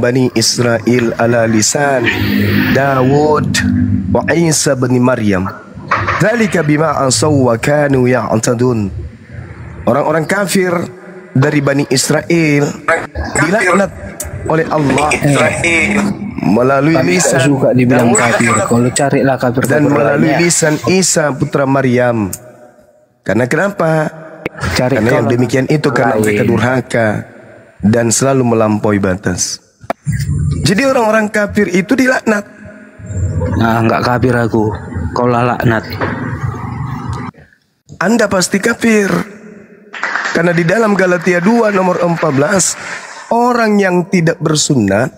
Bani Israel ala lisan Dawud wa Isa bin Maryam. Dzalika bima asaw wa kanu ya'tadun. Orang-orang kafir dari Bani Israel dilaknat oleh Allah melalui lisan suka dibilang kafir. Kalau carilah kafir dan melalui lisan Isa putra Maryam. Karena kenapa? Karena yang demikian itu karena mereka durhaka dan selalu melampaui batas. Jadi orang-orang kafir itu dilaknat. Nah, enggak kafir aku. Kau laknat. Anda pasti kafir. Karena di dalam Galatia 2 nomor 14, orang yang tidak bersunnah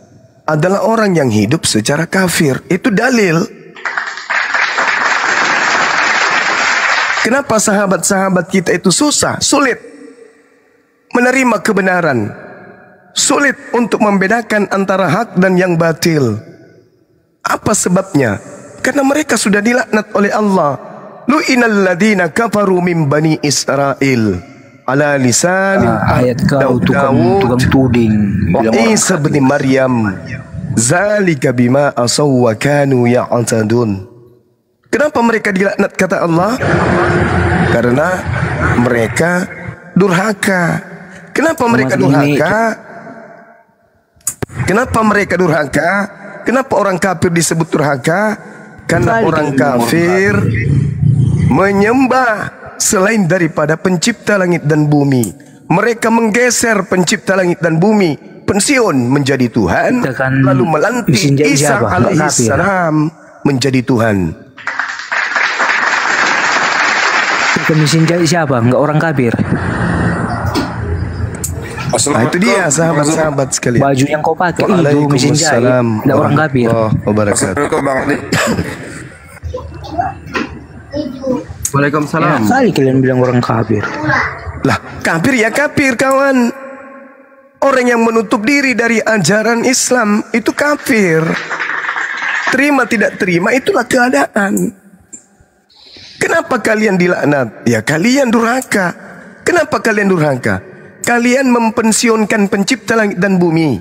adalah orang yang hidup secara kafir. Itu dalil. Kenapa sahabat-sahabat kita itu sulit menerima kebenaran, sulit untuk membedakan antara hak dan yang batil? Apa sebabnya? Karena mereka sudah dilaknat oleh Allah. Lu'inal ladina kafaru min bani Israel ala lisan ayat kau tukang tuding wa Isa bin Maryam. Zalika bima asaw wa kanu ya'tadun. Kenapa mereka dilaknat kata Allah? Karena mereka durhaka. Kenapa mereka durhaka? Kenapa mereka durhaka? Kenapa orang kafir disebut durhaka? Karena orang kafir menyembah selain daripada pencipta langit dan bumi. Mereka menggeser pencipta langit dan bumi, pensiun menjadi Tuhan, lalu melantik Isa alaihissalam menjadi Tuhan. Mesin jahit siapa? Enggak orang kafir. Nah, itu dia sahabat-sahabat sekalian. Baju yang kau pakai itu mesin jahit. Enggak orang kafir. Waalaikumsalam. Kali kalian bilang orang kafir. Lah, kafir ya kafir kawan. Orang yang menutup diri dari ajaran Islam itu kafir. Terima tidak terima itulah keadaan. Kenapa kalian dilaknat? Ya kalian durhaka. Kenapa kalian durhaka? Kalian mempensiunkan pencipta langit dan bumi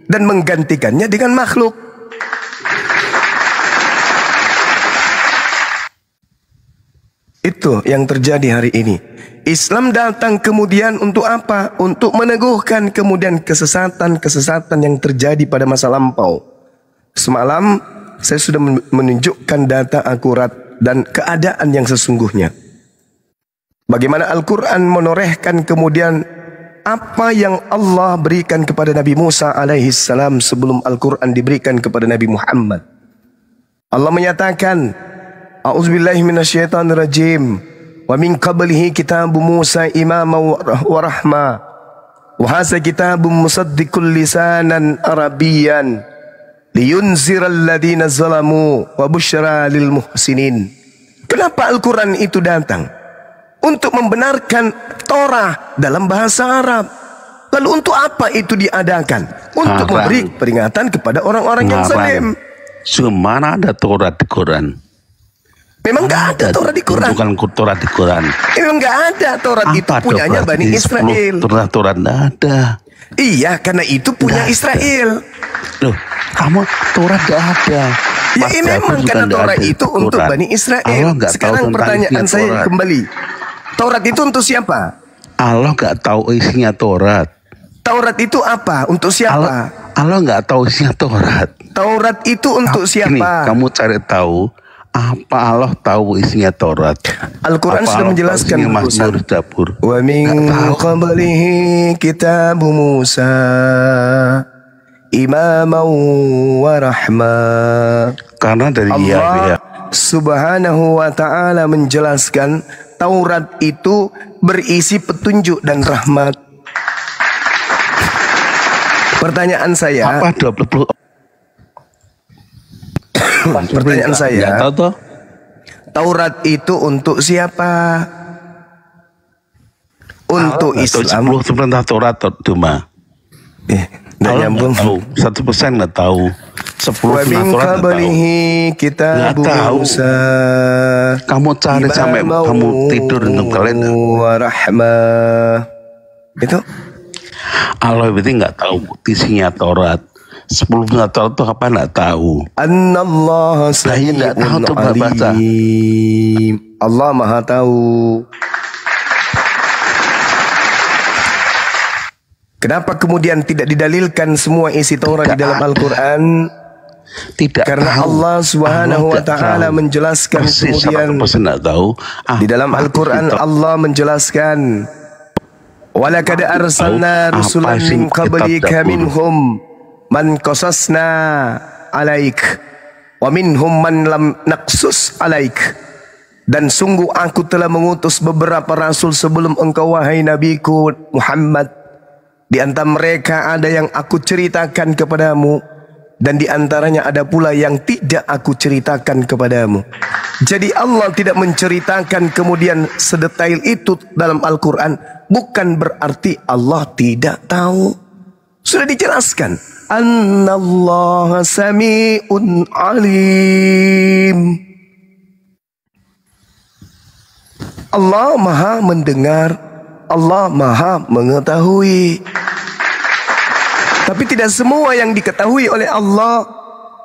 dan menggantikannya dengan makhluk. Itu yang terjadi hari ini. Islam datang kemudian untuk apa? Untuk meneguhkan kemudian kesesatan-kesesatan yang terjadi pada masa lampau. Semalam saya sudah menunjukkan data akurat dan keadaan yang sesungguhnya. Bagaimana Al-Quran menorehkan kemudian apa yang Allah berikan kepada Nabi Musa alaihissalam sebelum Al-Quran diberikan kepada Nabi Muhammad. Allah menyatakan, A'udzubillahi minasyaitonirrajim. Wa min qablihi kitabu Musa imama wa rahma. Wa hadza kitabun musaddiqul lisanan arabiyyan liyunziral ladina zalamu wa busyra lil muhsinin. Kenapa Al-Quran itu datang? Untuk membenarkan Torah dalam bahasa Arab. Lalu untuk apa itu diadakan? Untuk memberi peringatan kepada orang-orang yang zalim. Mana ada Torah di Quran? Memang nggak ada Torah di Quran. Bukan Torah di Quran. Memang nggak ada Torah itu punyanya Bani Israel. Torah nggak ada. Iya, karena itu punya Israel. Loh, kamu Torah nggak ada. Ya ini memang karena Torah itu untuk Bani Israel. Sekarang pertanyaan saya kembali. Taurat itu untuk siapa? Allah nggak tahu isinya Taurat. Taurat itu apa? Untuk siapa? Allah nggak tahu isinya Taurat. Taurat itu untuk siapa? Ini, kamu cari tahu apa Allah tahu isinya Taurat. Al-Quran sudah menjelaskan Mazmur Zabur. Wa min qablihi kitabu Musa imaman wa rahmah. Karena dari Allah Subhanahu wa ta'ala menjelaskan Taurat itu berisi petunjuk dan rahmat. Pertanyaan saya, apa 20? Pertanyaan saya, tahu toh? Taurat itu untuk siapa? Untuk Islam. 10 perintah Taurat cuma. Nggak nyambung. 1% nggak tahu. 10 perintah Taurat nggak tahu. Kita tahu. Kamu cari sampai kamu tidur untuk kalian. Warahmah. Itu Allah berarti nggak tahu isinya Taurat. 10 Natal itu apa nggak tahu. Annallaha Saya nggak tahu sami'un tuh baca. alim. Allah Maha tahu. Kenapa kemudian tidak didalilkan semua isi Taurat di dalam Al-Quran? Tidak Karena tahu. Allah Subhanahu wa taala tahu. menjelaskan Persis kemudian apa nggak tahu. di dalam Al-Quran Allah menjelaskan, walaqad arsalna rusulan min qablika minhum man qasasna alaik wa minhum man lam naqsus alaik. Dan sungguh aku telah mengutus beberapa rasul sebelum engkau wahai nabiku Muhammad. Di antara mereka ada yang aku ceritakan kepadamu, dan di antaranya ada pula yang tidak aku ceritakan kepadamu. Jadi Allah tidak menceritakan kemudian sedetail itu dalam Al-Quran, bukan berarti Allah tidak tahu. Sudah dijelaskan, Annallaha sami'un alim. Allah Maha mendengar, Allah Maha mengetahui. Tapi tidak semua yang diketahui oleh Allah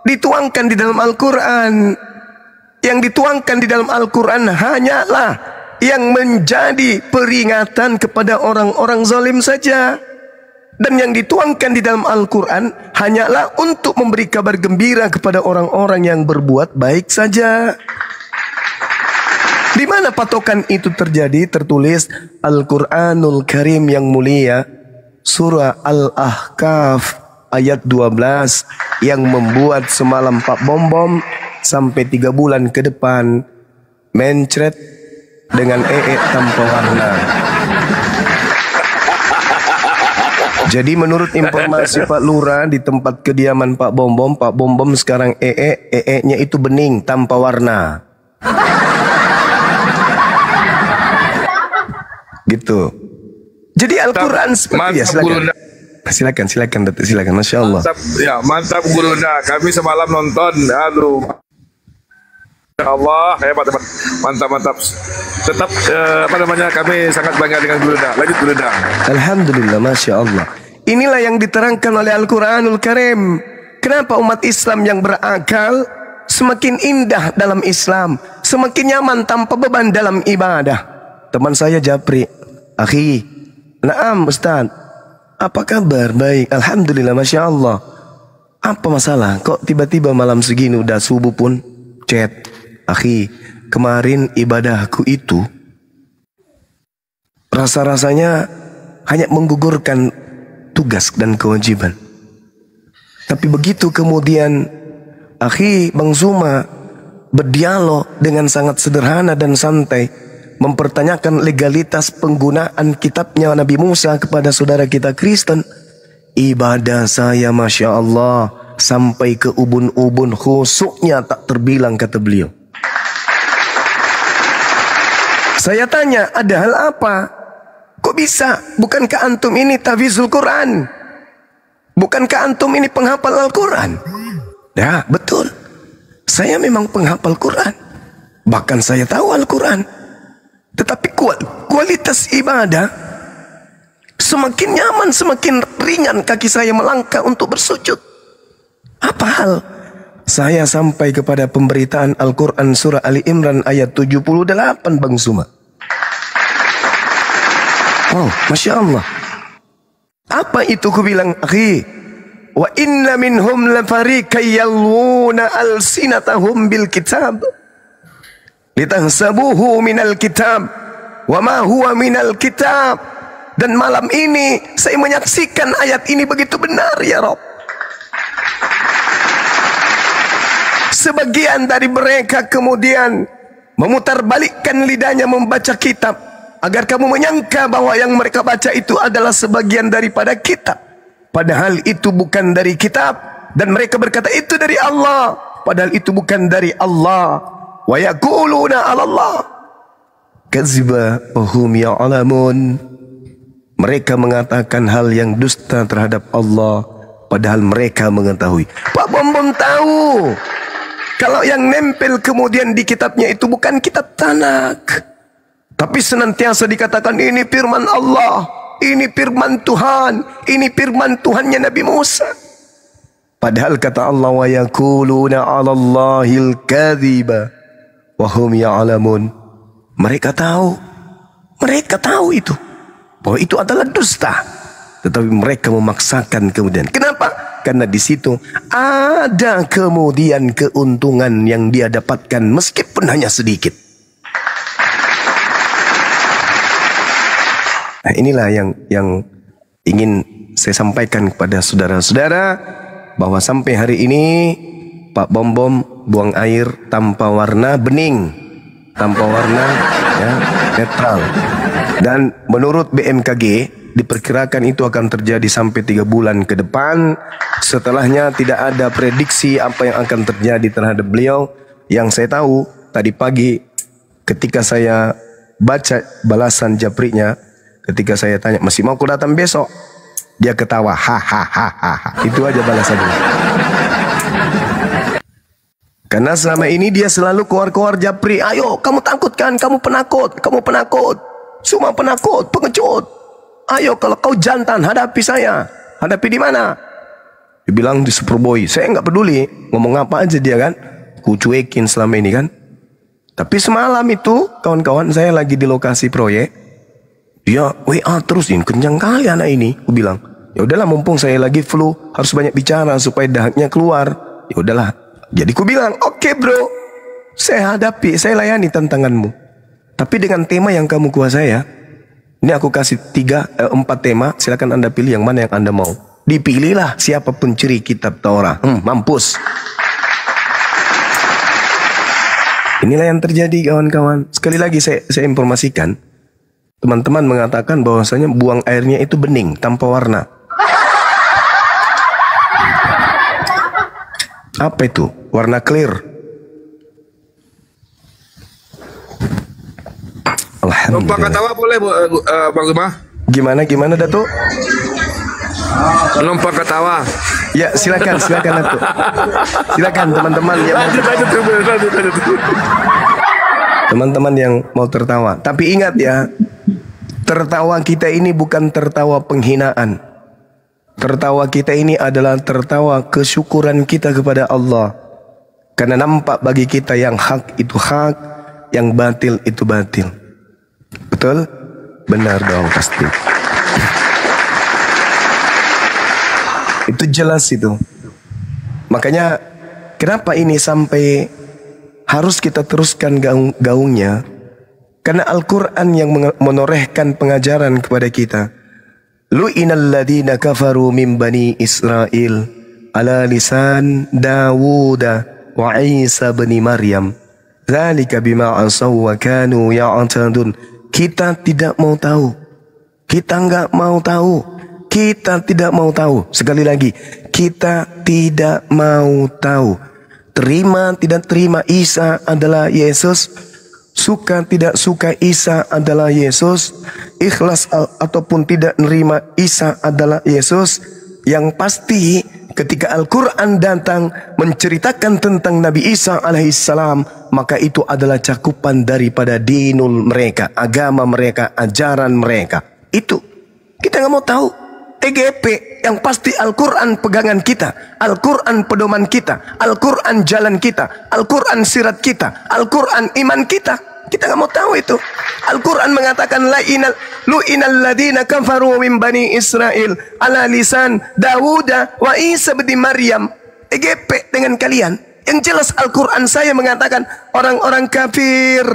dituangkan di dalam Al-Quran. Yang dituangkan di dalam Al-Quran hanyalah yang menjadi peringatan kepada orang-orang zalim saja. Dan yang dituangkan di dalam Al-Quran hanyalah untuk memberi kabar gembira kepada orang-orang yang berbuat baik saja. Di mana patokan itu terjadi? Tertulis Al-Quranul Karim yang mulia, surah Al-Ahqaf ayat 12, yang membuat semalam Pak Bom sampai 3 bulan ke depan mencret dengan tanpa warna. Jadi menurut informasi Pak Lurah di tempat kediaman Pak Bom sekarang nya itu bening tanpa warna. Gitu. Jadi Al-Quran seperti ya, silakan Datuk, silakan. Masya Allah. Mantap, ya, mantap Guru Nda. Kami semalam nonton, aduh, Allah, hebat, mantap. Tetap kami sangat bangga dengan Guru Nda. Lanjut Guru Nda. Alhamdulillah, Masya Allah. Inilah yang diterangkan oleh Al-Quranul Karim. Kenapa umat Islam yang berakal semakin indah dalam Islam, semakin nyaman tanpa beban dalam ibadah. Teman saya Japri, akhi, naam Ustaz, apa kabar? Baik, Alhamdulillah, Masya Allah. Apa masalah? Kok tiba-tiba malam segini udah subuh pun chat, akhi, kemarin ibadahku itu rasa-rasanya hanya menggugurkan tugas dan kewajiban. Tapi begitu kemudian akhi Bang Zuma berdialog dengan sangat sederhana dan santai, mempertanyakan legalitas penggunaan kitabnya Nabi Musa kepada saudara kita Kristen. Ibadah saya Masya Allah sampai ke ubun-ubun, khusyuknya tak terbilang, kata beliau. Saya tanya, ada hal apa? Kok bisa? Bukankah antum ini tahfizul Quran? Bukankah antum ini penghafal Al-Quran? Ya, betul. Saya memang penghafal Quran. Bahkan saya tahu Al-Quran. Tetapi kualitas ibadah semakin nyaman, semakin ringan kaki saya melangkah untuk bersujud. Apa hal? Saya sampai kepada pemberitaan Al-Quran surah Ali Imran ayat 78, Bang Suma. Oh, Masya Allah. Apa itu ku bilang, akhi? Wa inna minhum lafariqan yalwuna alsinatahum bil kitab litahsabuhu minal kitab wa ma huwa minal kitab. Dan malam ini saya menyaksikan ayat ini begitu benar ya Rabb. Sebagian dari mereka kemudian memutarbalikkan lidahnya membaca kitab agar kamu menyangka bahwa yang mereka baca itu adalah sebagian daripada kitab, padahal itu bukan dari kitab. Dan mereka berkata itu dari Allah, padahal itu bukan dari Allah. Wa yaquluna 'ala Allah kadziba wa hum ya'lamun. Mereka mengatakan hal yang dusta terhadap Allah, padahal mereka mengetahui. Pak Bom tahu kalau yang nempel kemudian di kitabnya itu bukan kitab Tanak, tapi senantiasa dikatakan ini firman Allah, ini firman Tuhan, ini firman Tuhannya Nabi Musa. Padahal kata Allah, wa yaquluna 'alallahil kadhiba wa hum ya'lamun. Mereka tahu itu bahwa itu adalah dusta, tetapi mereka memaksakan kemudian. Kenapa? Karena di situ ada kemudian keuntungan yang dia dapatkan meskipun hanya sedikit. Nah, inilah yang ingin saya sampaikan kepada saudara-saudara, bahwa sampai hari ini Pak Bom Bom buang air tanpa warna bening, tanpa warna ya, netral. Dan menurut BMKG diperkirakan itu akan terjadi sampai 3 bulan ke depan. Setelahnya tidak ada prediksi apa yang akan terjadi terhadap beliau. Yang saya tahu tadi pagi ketika saya baca balasan Japrinya, ketika saya tanya masih mau aku datang besok, dia ketawa, hahaha. Itu aja balasannya. Karena selama ini dia selalu keluar-keluar Japri, ayo kamu takut kan, kamu penakut, semua penakut, pengecut. Ayo kalau kau jantan hadapi saya, hadapi di mana? Dibilang di Superboy. Saya nggak peduli ngomong apa aja dia kan, ku cuekin selama ini kan. Tapi semalam itu kawan-kawan saya lagi di lokasi proyek. Dia WA terus, ini kencang kali anak ini. Aku bilang, ya udahlah mumpung saya lagi flu, harus banyak bicara supaya dahaknya keluar. Ya udahlah. Jadi aku bilang, oke bro, saya hadapi, saya layani tantanganmu. Tapi dengan tema yang kamu kuasai ya. Ini aku kasih 4 tema, silakan Anda pilih yang mana yang Anda mau. Dipilihlah siapa pencuri kitab Taurat. Mampus. Inilah yang terjadi kawan-kawan. Sekali lagi saya informasikan. Teman-teman mengatakan bahwasanya buang airnya itu bening, tanpa warna. Apa itu? Warna clear. Alhamdulillah. Numpang ketawa boleh Bang Zuma? Gimana Datuk? Numpang ketawa. Ya silakan Datuk. Silakan teman-teman yang mau teman-teman yang mau tertawa. Tapi ingat ya, tertawa kita ini bukan tertawa penghinaan. Tertawa kita ini adalah tertawa kesyukuran kita kepada Allah. Karena nampak bagi kita yang hak itu hak, yang batil itu batil. Betul? Benar dong pasti. Itu jelas itu. Makanya kenapa ini sampai harus kita teruskan gaungnya? Karena Al-Quran yang menorehkan pengajaran kepada kita. Lu'inal ladina kafaru min bani Israel ala lisan Dawud wa Isa bin Maryam. Dzalika bima asaw wa kanu ya'tadun. Kita tidak mau tahu. Kita enggak mau tahu. Kita tidak mau tahu. Sekali lagi, kita tidak mau tahu. Terima tidak terima Isa adalah Yesus, suka tidak suka Isa adalah Yesus, ikhlas ataupun tidak menerima Isa adalah Yesus. Yang pasti ketika Al-Quran datang menceritakan tentang Nabi Isa alaihissalam, maka itu adalah cakupan daripada dinul mereka, agama mereka, ajaran mereka. Itu kita nggak mau tahu. TGP yang pasti Al-Quran pegangan kita, Al-Quran pedoman kita, Al-Quran jalan kita, Al-Quran sirat kita, Al-Quran iman kita. Kita nggak mau tahu itu. Al-Quran mengatakan lu'inal ladina kafaru min bani Israel ala lisan Dawud wa Isa bin Maryam. TGP dengan kalian. Yang jelas Al-Quran saya mengatakan orang-orang kafir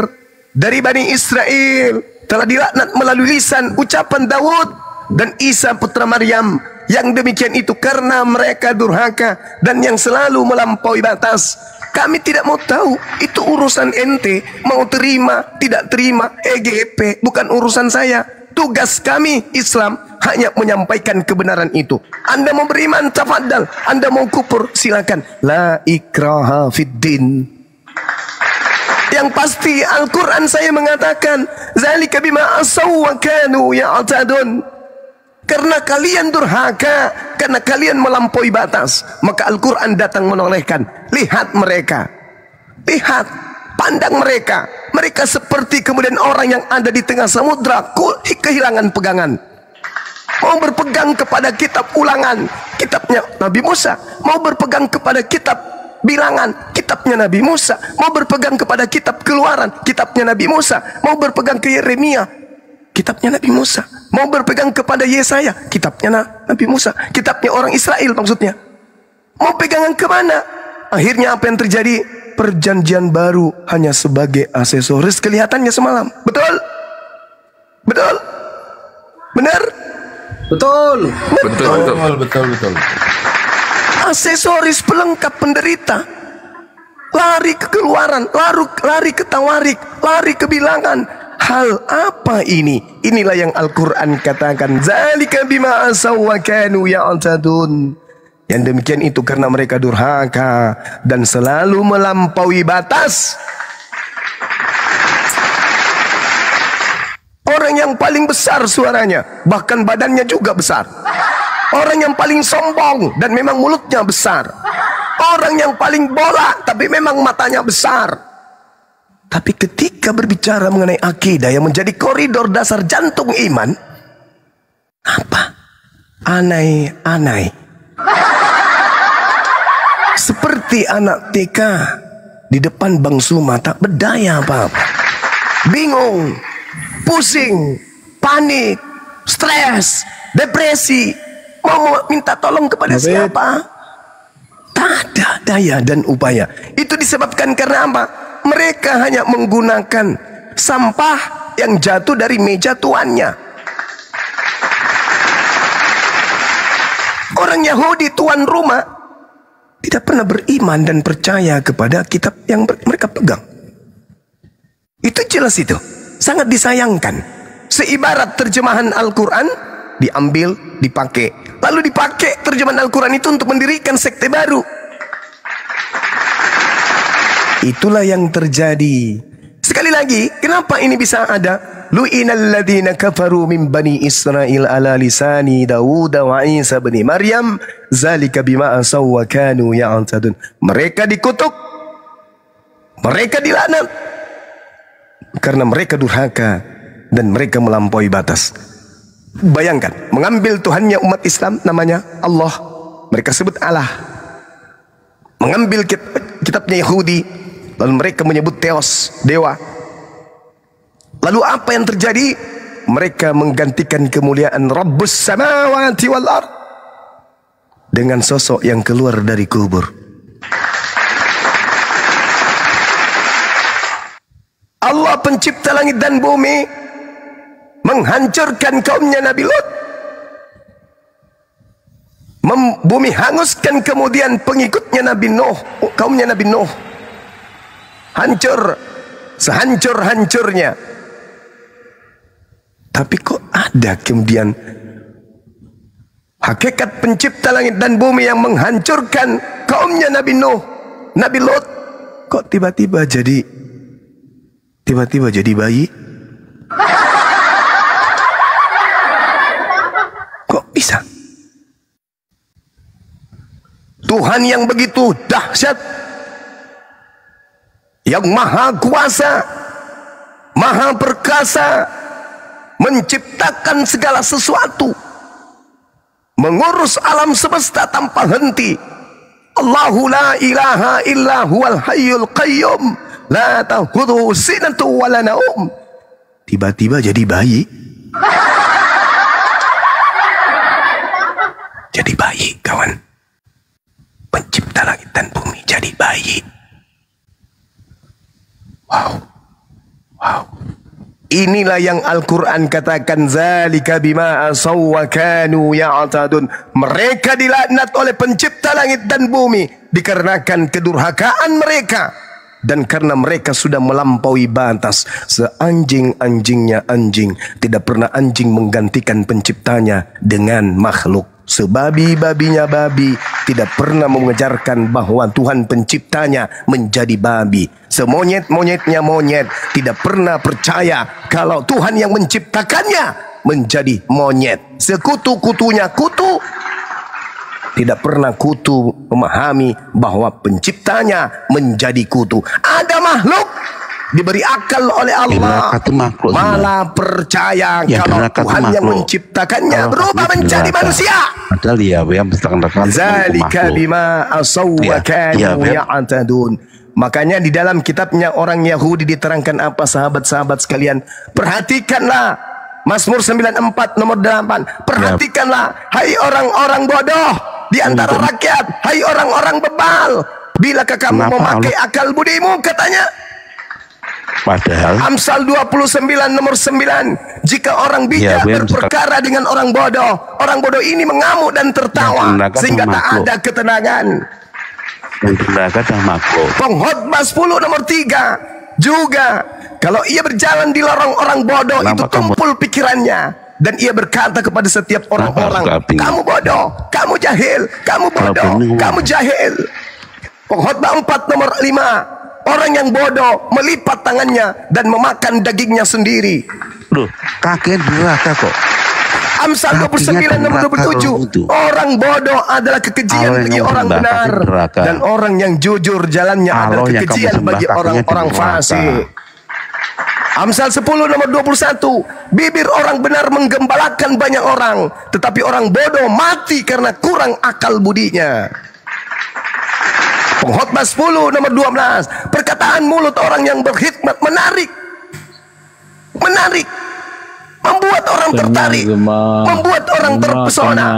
dari Bani Israel telah dilaknat melalui lisan ucapan Dawud dan Isa putra Maryam. Yang demikian itu karena mereka durhaka dan yang selalu melampaui batas. Kami tidak mau tahu. Itu urusan ente. Mau terima, tidak terima, EGP bukan urusan saya. Tugas kami Islam hanya menyampaikan kebenaran itu. Anda mau beriman, tafadhal. Anda mau kufur, silakan. La ikraha fiddin. Yang pasti Al-Quran saya mengatakan zalika bima asaw wa kanu ya'tadun. Karena kalian durhaka, karena kalian melampaui batas, maka Al-Quran datang menolehkan. Lihat mereka, lihat, pandang mereka. Mereka seperti kemudian orang yang ada di tengah samudra, kehilangan pegangan. mau berpegang kepada kitab Ulangan, kitabnya Nabi Musa, mau berpegang kepada kitab Bilangan, kitabnya Nabi Musa, mau berpegang kepada kitab Keluaran, kitabnya Nabi Musa, mau berpegang ke Yeremia, kitabnya Nabi Musa, mau berpegang kepada Yesaya, kitabnya Nabi Musa, kitabnya orang Israel maksudnya. Mau pegangan kemana? Akhirnya apa yang terjadi? Perjanjian baru hanya sebagai aksesoris kelihatannya semalam. Betul? Betul? Benar? Betul. Betul. Aksesoris pelengkap penderita. Lari ke Keluaran, lari ke Tawarik, lari ke Bilangan. Hal apa ini? Inilah yang Al-Quran katakan, zalika bima asaw wa kanu ya'tadun. Yang demikian itu karena mereka durhaka dan selalu melampaui batas. Orang yang paling besar suaranya, bahkan badannya juga besar. Orang yang paling sombong dan memang mulutnya besar. Orang yang paling bolak tapi memang matanya besar. Tapi ketika berbicara mengenai akidah yang menjadi koridor dasar jantung iman, apa? Anai-anai. Seperti anak TK di depan Bang Suma tak berdaya apa-apa. Bingung, pusing, panik, stres, depresi. Mau minta tolong kepada siapa? Tak ada daya dan upaya. Itu disebabkan karena apa? Mereka hanya menggunakan sampah yang jatuh dari meja tuannya. Orang Yahudi tuan rumah tidak pernah beriman dan percaya kepada kitab yang mereka pegang. Itu jelas itu. Sangat disayangkan. Seibarat terjemahan Al-Quran diambil, dipakai. Lalu dipakai terjemahan Al-Quran itu untuk mendirikan sekte baru. Itulah yang terjadi. Sekali lagi, kenapa ini bisa ada? Lu'inal ladzina kafaru min bani Israil ala lisani Dawud wa Isa bin Maryam zalika bima asaw wa kanu ya'tadun. Mereka dikutuk, mereka dilaknat karena mereka durhaka dan mereka melampaui batas. Bayangkan, mengambil Tuhannya umat Islam namanya Allah, mereka sebut Allah. Mengambil kitabnya Yahudi, lalu mereka menyebut Theos, dewa. Lalu apa yang terjadi? Mereka menggantikan kemuliaan Rabbus samawati wal ard dengan sosok yang keluar dari kubur. Allah pencipta langit dan bumi menghancurkan kaumnya Nabi Lut. Bumi hanguskan kemudian pengikutnya Nabi Nuh, kaumnya Nabi Nuh. Hancur sehancur-hancurnya. Tapi kok ada kemudian hakikat pencipta langit dan bumi yang menghancurkan kaumnya Nabi Nuh, Nabi Lut, kok tiba-tiba jadi bayi? Kok bisa? Tuhan yang begitu dahsyat, yang maha kuasa, maha perkasa, menciptakan segala sesuatu, mengurus alam semesta tanpa henti. Allahu la ilaha illa huwal hayyul qayyum la ta'khudhuhu sinatun wa la naum. Tiba-tiba jadi bayi. Jadi bayi, kawan. Pencipta langit dan bumi jadi bayi. Wow. Inilah yang Al-Quran katakan, zalika bima asaw wa kanu ya'tadun. Mereka dilaknat oleh pencipta langit dan bumi dikarenakan kedurhakaan mereka dan karena mereka sudah melampaui batas. Seanjing-anjingnya anjing, tidak pernah anjing menggantikan penciptanya dengan makhluk. Sebabi-babinya babi, tidak pernah mengejarkan bahwa Tuhan penciptanya menjadi babi. Semonyet-monyetnya monyet, tidak pernah percaya kalau Tuhan yang menciptakannya menjadi monyet. Sekutu-kutunya kutu, tidak pernah kutu memahami bahwa penciptanya menjadi kutu. Ada makhluk diberi akal oleh Allah, malah percaya kalau Tuhan yang menciptakannya berubah menjadi manusia. Padahal ya yang menciptakan Zalika bima asaw wa kanu ya'tadun. Makanya di dalam kitabnya orang Yahudi diterangkan apa, sahabat-sahabat sekalian? Perhatikanlah Mazmur 94 nomor 8. Perhatikanlah, hai orang-orang bodoh di antara rakyat, hai orang-orang bebal, bilakah kamu memakai akal budimu, katanya. Padahal Amsal 29 nomor 9, jika orang bijak berperkara dengan orang bodoh ini mengamuk dan tertawa sehingga tak ada ketenangan. Pengkhotbah 10 nomor 3 juga, kalau ia berjalan di lorong orang bodoh itu tumpul pikirannya, dan ia berkata kepada setiap orang-orang, kamu bodoh, kamu jahil, kamu bodoh, kamu jahil. Pengkhotbah 4 nomor 5, orang yang bodoh melipat tangannya dan memakan dagingnya sendiri. Loh, kakek neraka kok. Amsal 29 nomor 27, orang bodoh adalah kekejian bagi orang benar, dan orang yang jujur jalannya adalah kekejian bagi orang-orang fasik. Amsal 10 nomor 21, bibir orang benar menggembalakan banyak orang, tetapi orang bodoh mati karena kurang akal budinya. Pengkhotbah 10 nomor 12, perkataan mulut orang yang berhikmat menarik, membuat orang tertarik, membuat orang terpesona.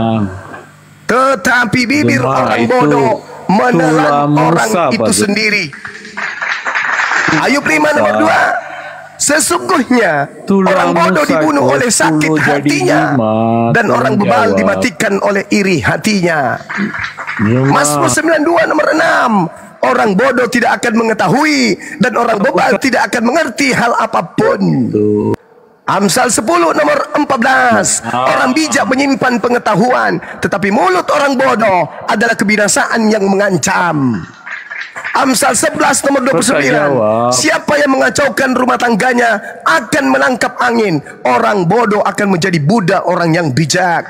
Tetapi bibir orang bodoh menelan orang itu sendiri. Ayub 5 nomor 2, sesungguhnya orang bodoh dibunuh oleh sakit hatinya, dan orang bebal dimatikan oleh iri hatinya. Mazmur 92 nomor 6, orang bodoh tidak akan mengetahui, dan orang bebal tidak akan mengerti hal apapun. Amsal 10 nomor 14, orang bijak menyimpan pengetahuan, tetapi mulut orang bodoh adalah kebinasaan yang mengancam. Amsal 11 nomor 29, siapa yang mengacaukan rumah tangganya akan menangkap angin, orang bodoh akan menjadi budak orang yang bijak.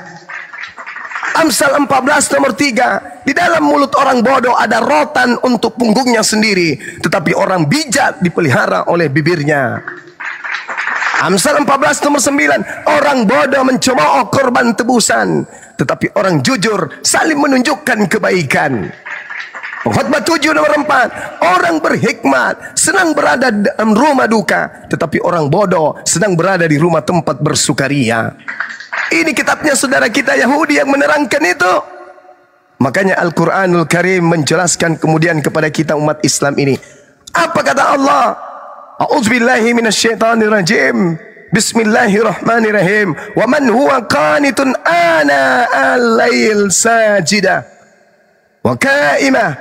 Amsal 14 nomor 3, di dalam mulut orang bodoh ada rotan untuk punggungnya sendiri, tetapi orang bijak dipelihara oleh bibirnya. Amsal 14 nomor 9, orang bodoh mencemooh korban tebusan, tetapi orang jujur saling menunjukkan kebaikan. Pengkhotbah 7 nomor 4, orang berhikmat senang berada dalam rumah duka, tetapi orang bodoh senang berada di rumah tempat bersukaria. Ini kitabnya saudara kita Yahudi yang menerangkan itu. Makanya Al-Quranul Karim menjelaskan kemudian kepada kita umat Islam ini. Apa kata Allah? A'udzubillahi minasyaitonirrajim. Bismillahirrahmanirrahim. Wa man huwa qanitun ana al-lail sajida wa qa'imah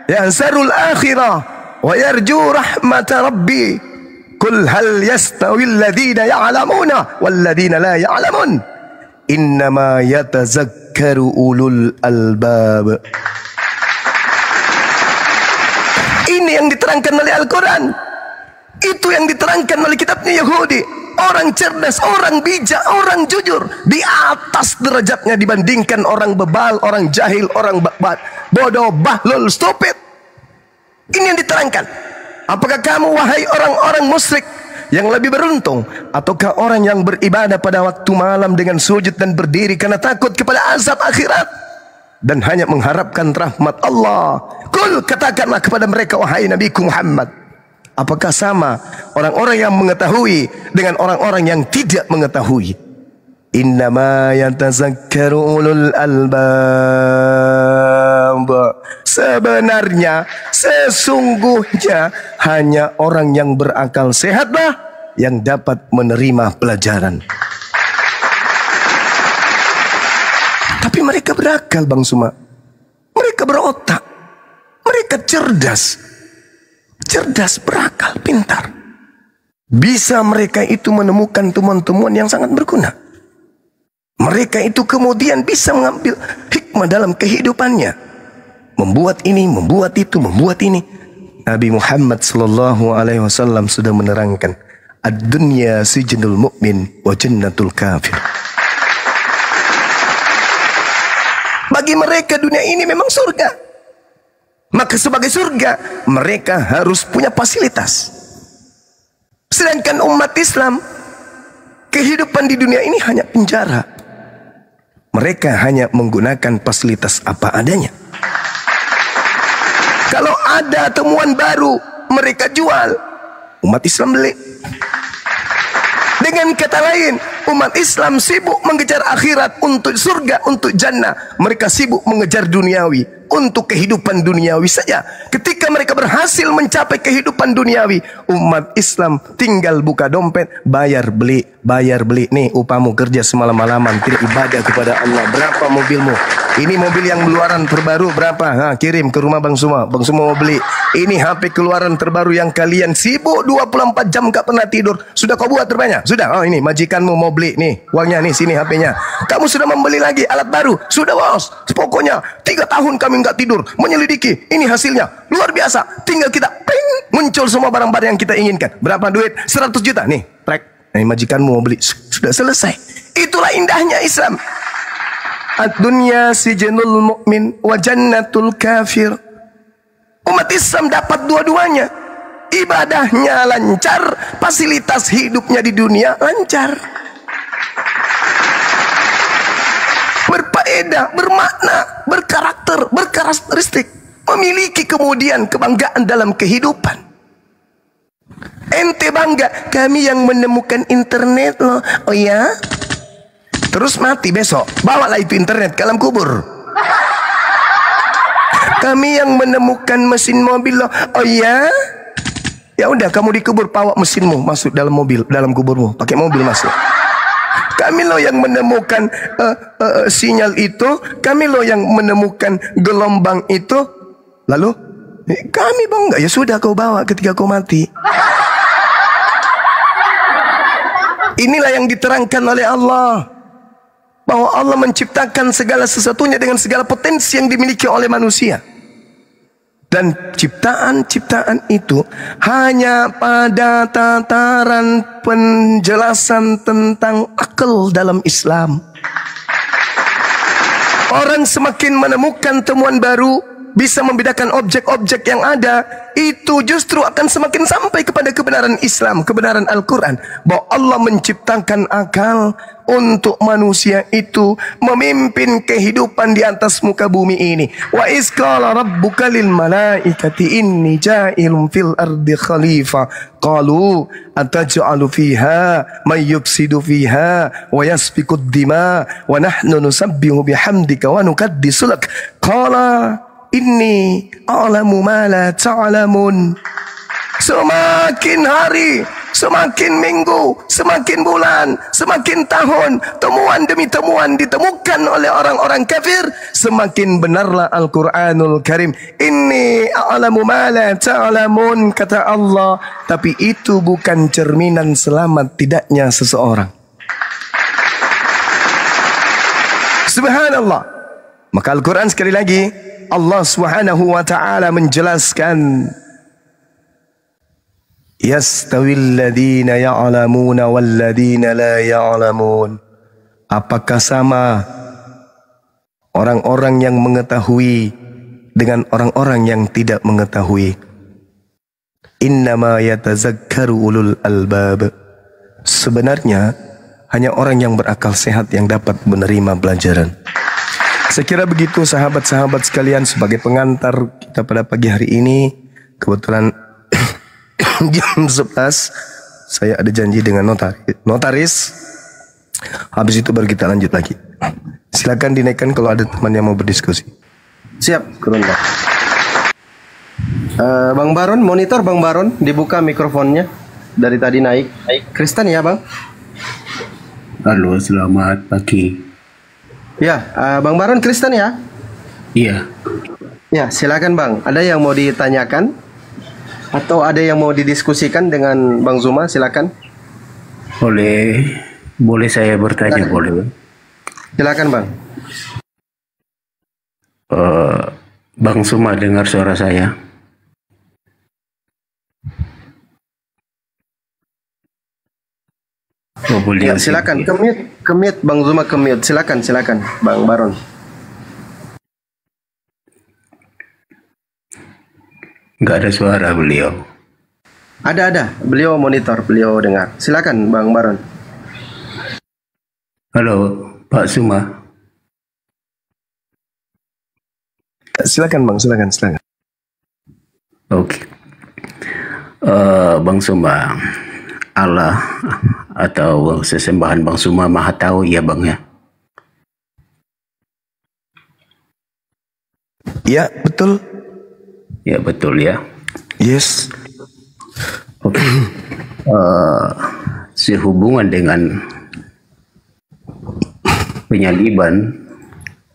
yahzarul akhirah wa yarju rahmata rabbi. Qul hal yastawi alladhina ya'lamuna wal ladhina la ya'lamun. Innama yatazakkaru ulul albab. Ini yang diterangkan oleh Al-Quran. Itu yang diterangkan oleh kitabnya Yahudi. Orang cerdas, orang bijak, orang jujur di atas derajatnya dibandingkan orang bebal, orang jahil, orang bodoh, bahlul, stupid. Ini yang diterangkan. Apakah kamu wahai orang-orang musyrik yang lebih beruntung, ataukah orang yang beribadah pada waktu malam dengan sujud dan berdiri karena takut kepada azab akhirat dan hanya mengharapkan rahmat Allah? Qul, katakanlah kepada mereka wahai Nabiku Muhammad, apakah sama orang-orang yang mengetahui dengan orang-orang yang tidak mengetahui? Innama yatazakkaru ulul albab. Sebenarnya, sesungguhnya hanya orang yang berakal sehatlah yang dapat menerima pelajaran. Tapi mereka berakal, Bang Suma. Mereka berotak. Mereka cerdas. Cerdas, berakal, pintar. Bisa mereka itu menemukan temuan-temuan yang sangat berguna. Mereka itu kemudian bisa mengambil hikmah dalam kehidupannya. Membuat ini, membuat itu, membuat ini. Nabi Muhammad sallallahu alaihi wasallam sudah menerangkan, ad-dunya sijnul mu'min wa jannatul kafir. Bagi mereka dunia ini memang surga. Maka sebagai surga, mereka harus punya fasilitas. Sedangkan umat Islam, kehidupan di dunia ini hanya penjara. Mereka hanya menggunakan fasilitas apa adanya. Kalau ada temuan baru, mereka jual, umat Islam beli. Dengan kata lain, umat Islam sibuk mengejar akhirat untuk surga, untuk jannah. Mereka sibuk mengejar duniawi, untuk kehidupan duniawi saja. Ketika mereka berhasil mencapai kehidupan duniawi, umat Islam tinggal buka dompet, bayar beli. Nih upamu kerja semalam-malaman, tidak ibadah kepada Allah. Berapa mobilmu? Ini mobil yang keluaran terbaru berapa? Nah, kirim ke rumah Bang Suma. Bang Suma mau beli. Ini HP keluaran terbaru yang kalian sibuk 24 jam gak pernah tidur. Sudah kau buat terbanyak? Sudah. Oh ini majikanmu mau beli. Nih uangnya, nih sini HP-nya. Kamu sudah membeli lagi alat baru? Sudah bos. Pokoknya 3 tahun kami gak tidur menyelidiki. Ini hasilnya luar biasa. Tinggal kita ping, muncul semua barang-barang yang kita inginkan. Berapa duit? 100 juta. Nih track. Nih majikanmu mau beli. Sudah selesai. Itulah indahnya Islam. Ad-dunya sijnul mu'min wa jannatul kafir. Umat Islam dapat dua-duanya. Ibadahnya lancar, fasilitas hidupnya di dunia lancar. Berfaedah, bermakna, berkarakter, berkarakteristik. Memiliki kemudian kebanggaan dalam kehidupan. Ente bangga, kami yang menemukan internet loh. Oh ya? Terus mati besok, bawalah itu internet ke alam kubur. Kami yang menemukan mesin mobil loh. Oh ya? Ya udah, kamu dikubur, bawa mesinmu masuk dalam mobil, dalam kuburmu, pakai mobil masuk. Kami loh yang menemukan sinyal itu. Kami loh yang menemukan gelombang itu. Lalu kami bangga. Ya sudah, kau bawa ketika kau mati. Inilah yang diterangkan oleh Allah, bahwa Allah menciptakan segala sesuatunya dengan segala potensi yang dimiliki oleh manusia. Dan ciptaan-ciptaan itu hanya pada tataran penjelasan tentang akal dalam Islam. Orang semakin menemukan temuan baru, bisa membedakan objek-objek yang ada, itu justru akan semakin sampai kepada kebenaran Islam, kebenaran Al-Quran, bahwa Allah menciptakan akal untuk manusia itu memimpin kehidupan di atas muka bumi ini. Wa iz qala rabbuka lil malaikati inni ja'ilun fil ardi khalifah qalu ataj'alu fiha may yufsidu fiha wa yasfiku ad-dima wa nahnu nusabbihu bihamdika wa nuqaddisu lak qala inni a'lamu ma la ta'lamun. Semakin hari, semakin minggu, semakin bulan, semakin tahun, temuan demi temuan ditemukan oleh orang-orang kafir, semakin benarlah Al-Quranul Karim. Inni a'lamu ma la ta'lamun, kata Allah. Tapi itu bukan cerminan selamat tidaknya seseorang. Subhanallah. Maka Al-Quran sekali lagi, Allah Subhanahu wa ta'ala menjelaskan, yastawil ladina ya'lamuna wal ladina la ya'lamun. Apakah sama orang-orang yang mengetahui dengan orang-orang yang tidak mengetahui? Innama yatazakkaru ulul albab. Sebenarnya hanya orang yang berakal sehat yang dapat menerima pelajaran. Saya kira begitu sahabat-sahabat sekalian, sebagai pengantar kita pada pagi hari ini. Kebetulan jam 11 saya ada janji dengan notaris. Habis itu baru kita lanjut lagi. Silakan dinaikkan kalau ada teman yang mau berdiskusi. Siap, kurun Bang. Bang Baron, monitor Bang Baron, dibuka mikrofonnya. Dari tadi naik. Kristen ya Bang? Halo, selamat pagi. Ya, Bang Baron Kristen ya? Iya. Ya, silakan Bang. Ada yang mau ditanyakan? Atau ada yang mau didiskusikan dengan Bang Zuma? Silakan. Boleh saya bertanya, silakan. Boleh? Silakan Bang. Bang Zuma dengar suara saya? Oh, boleh. Ya, silakan. Kemute Bang Zuma, kemute. Silakan Bang Baron. Nggak ada suara beliau. Ada. Beliau monitor, beliau dengar. Silakan Bang Baron. Halo, Pak Suma. Silakan Bang, silakan. Oke. Bang Suma, Allah atau sesembahan Bang Suma Maha Tahu ya Bang ya? Ya, betul. Ya betul ya. Yes. Oke. Sehubungan dengan penyaliban,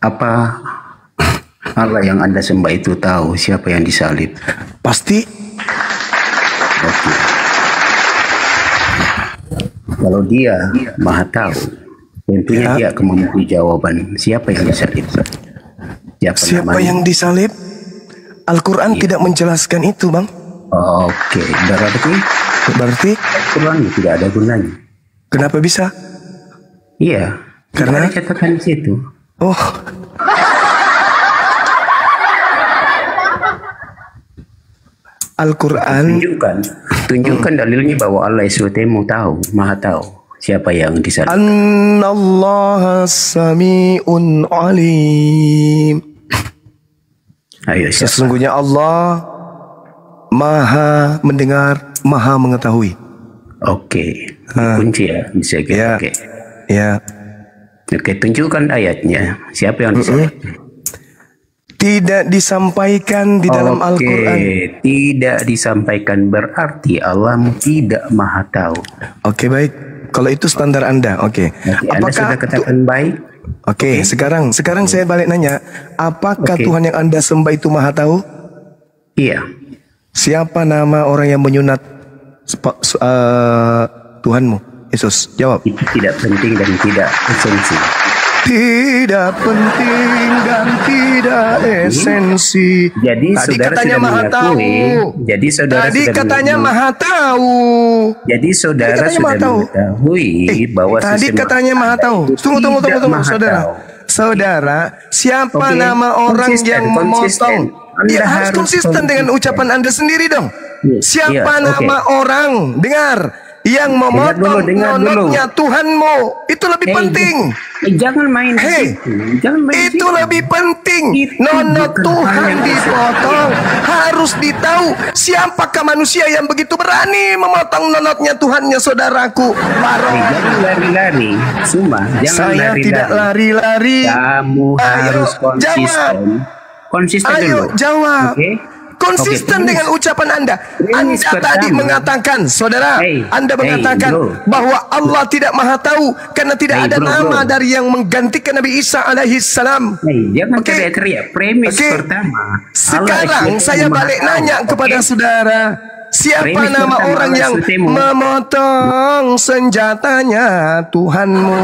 apa Allah yang Anda sembah itu tahu siapa yang disalib? Pasti. Oke. Kalau dia Maha Tahu, tentunya dia akan memberi jawaban siapa yang disalib. Siapa yang disalib? Al-Quran tidak menjelaskan itu, Bang. Oke, berarti Al-Quran tidak ada gunanya. Kenapa bisa? Iya, karena ada catatan di situ. Oh. Al-Quran tunjukkan dalilnya bahwa Allah SWT Maha Tahu siapa yang disalib. Annallaha sami'un alim. Ayo, sesungguhnya Allah Maha mendengar, Maha mengetahui. Oke, kunci ya, bisa kita. Oke. Ya. Oke, tunjukkan ayatnya. Siapa yang disalib? Tidak disampaikan di dalam Al-Quran. Tidak disampaikan berarti Allah tidak Maha Tahu. Oke, baik. Kalau itu standar Anda, oke. Anda sudah katakan baik. Oke. Sekarang saya balik nanya, apakah Tuhan yang Anda sembah itu Maha Tahu? Iya. Siapa nama orang yang menyunat Tuhanmu, Yesus? Jawab. Itu tidak penting dan tidak esensi. Tidak penting dan tidak esensi. Jadi tadi saudara katanya sudah Maha Tahu. Jadi saudara tadi sudah katanya Maha Tahu. Jadi saudara sudah mengetahui bahwa tadi katanya Maha Tahu. Tunggu, saudara. Siapa nama orang yang memotong? Ya harus konsisten dengan ucapan Anda sendiri dong. Siapa nama orang? Dengar. Yang memotong nonotnya Tuhanmu. Itu lebih penting. Jangan main itu lebih penting. Nonot Tuhan dipotong. Harus ditahu siapakah manusia yang begitu berani memotong nonotnya Tuhannya, saudaraku. Jangan lari-lari. Saya tidak lari-lari. Kamu harus konsisten. Konsisten dulu. Jawab. Konsisten dengan ucapan Anda. Anda tadi mengatakan, saudara, Anda mengatakan bahwa Allah tidak Maha Tahu karena tidak ada nama dari yang menggantikan Nabi Isa alaihi salam. Jangan teriak-teriak. Premis pertama. Sekarang saya balik nanya kepada saudara. Siapa nama orang yang memotong senjatanya Tuhanmu?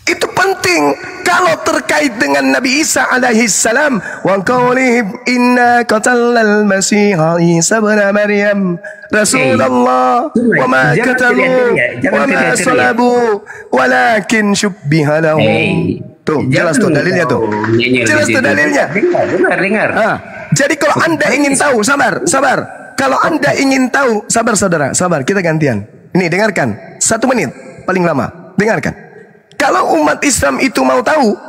Itu penting. Kalau terkait dengan Nabi Isa alaihi salam, wa qawlihim inna qatalnal masiha Isa ibn Maryam Rasulullah wa ma qatalu wa ma salabu walakin syubbiha lahu. Tuh, jelas tuh dalilnya tuh. Jelas tuh dalilnya. Dengar. Jadi kalau Anda ingin tahu, sabar. Kalau Anda ingin tahu, sabar saudara, sabar, kita gantian. Ini dengarkan, 1 menit paling lama. Dengarkan. Kalau umat Islam itu mau tahu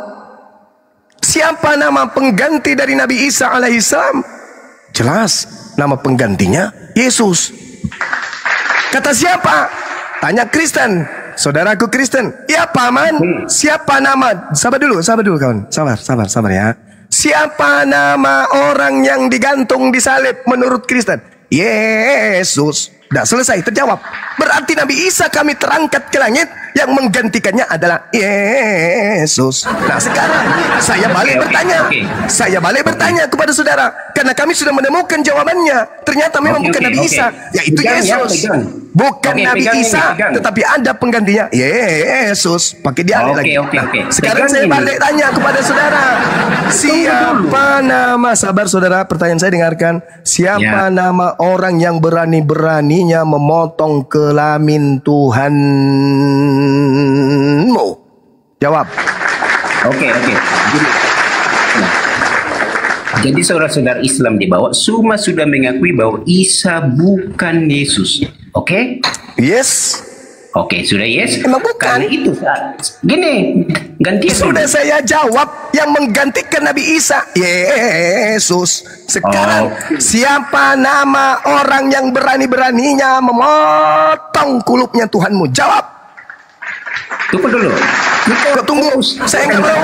siapa nama pengganti dari Nabi Isa alaihissalam, jelas nama penggantinya Yesus. Kata siapa? Tanya Kristen. Saudaraku Kristen. Ya paman. Siapa nama? Sabar dulu kawan. Sabar ya. Siapa nama orang yang digantung di salib menurut Kristen? Yesus. Dah selesai, terjawab. Berarti Nabi Isa kami terangkat ke langit, yang menggantikannya adalah Yesus. Nah sekarang saya balik bertanya kepada saudara, karena kami sudah menemukan jawabannya. Ternyata memang bukan Nabi Isa, yaitu Yesus. Bukan Nabi Isa, tetapi ada penggantinya, Yesus. Pakai dia lagi. Sekarang saya balik tanya kepada saudara, siapa nama, sabar saudara, pertanyaan saya dengarkan. Siapa nama orang yang berani-beraninya memotong kelamin Tuhanmu? Jawab. Oke. Jadi saudara-saudara Islam di bawah semua sudah mengakui bahwa Isa bukan Yesus. Oke? Yes. Oke, sudah yes. Emang bukan? Karena itu gini, ganti Sudah saya jawab, yang menggantikan Nabi Isa Yesus. Sekarang siapa nama orang yang berani-beraninya memotong kulupnya Tuhanmu? Jawab. Tunggu dulu. Tunggu. Saya nggak mau.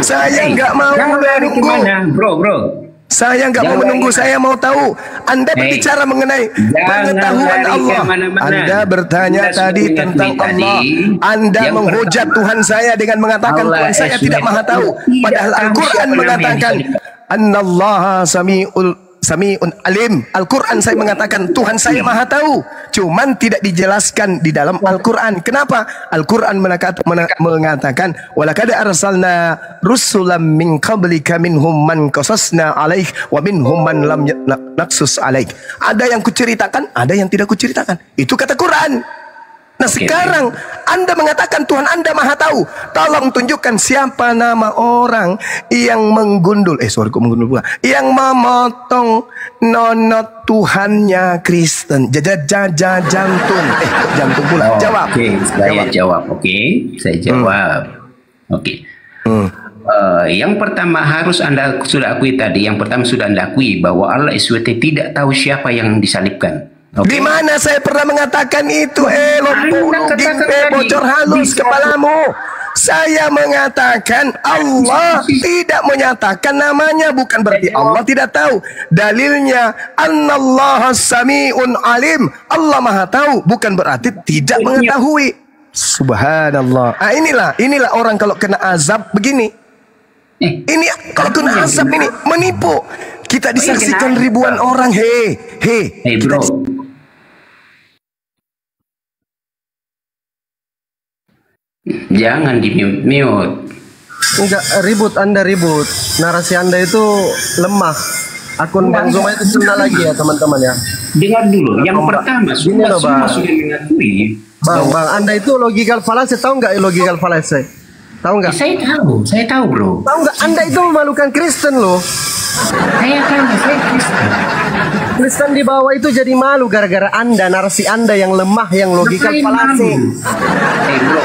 Saya nggak mau menunggu. Bro. Saya nggak mau menunggu, saya mau tahu. Anda berbicara mengenai pengetahuan Allah. Anda bertanya tadi tentang Allah. Anda menghujat Tuhan saya dengan mengatakan Tuhan saya tidak maha tahu. Padahal Al-Quran mengatakan Annallaha Sami'un alim. Al-Quran saya mengatakan Tuhan saya maha tahu. Cuman tidak dijelaskan di dalam Al-Quran. Kenapa? Al-Quran mengatakan walaqad arsalna rusulam min qablika minhum man qasasna alaik wa minhum man lam naqsus alaik. Ada yang kuceritakan, ada yang tidak kuceritakan. Itu kata Quran. Nah sekarang Anda mengatakan Tuhan Anda maha tahu. Tolong tunjukkan siapa nama orang yang menggundul, yang memotong nonot Tuhannya Kristen. Jantung. Jantung pula. Jawab. Saya jawab. Saya jawab. Yang pertama harus Anda sudah akui tadi. Yang pertama sudah Anda akui bahwa Allah SWT tidak tahu siapa yang disalibkan. Di mana saya pernah mengatakan itu? Bocor halus kepalamu. Saya mengatakan Allah tidak menyatakan namanya, bukan berarti Allah tidak tahu. Dalilnya Annallaha Sami'un alim. Allah maha tahu, bukan berarti tidak mengetahui. Subhanallah. Inilah orang kalau kena azab begini. Ini kalau kena azab ini menipu. Kita disaksikan ribuan orang. Bro. Jangan di mute. Enggak ribut, Anda ribut. Narasi Anda itu lemah. Akun Bang Zuma itu kena lagi ya teman-teman ya. Dengar dulu. Yang pertama semua sudah mengakui. Bang, Anda itu logical fallacy. Tahu nggak logical fallacy? Tahu nggak? Saya tahu bro. Tahu nggak? Anda itu memalukan Kristen loh. Saya Kristen. Kristen di bawah itu jadi malu gara-gara Anda, narasi Anda yang lemah, yang logical fallacy. Bro.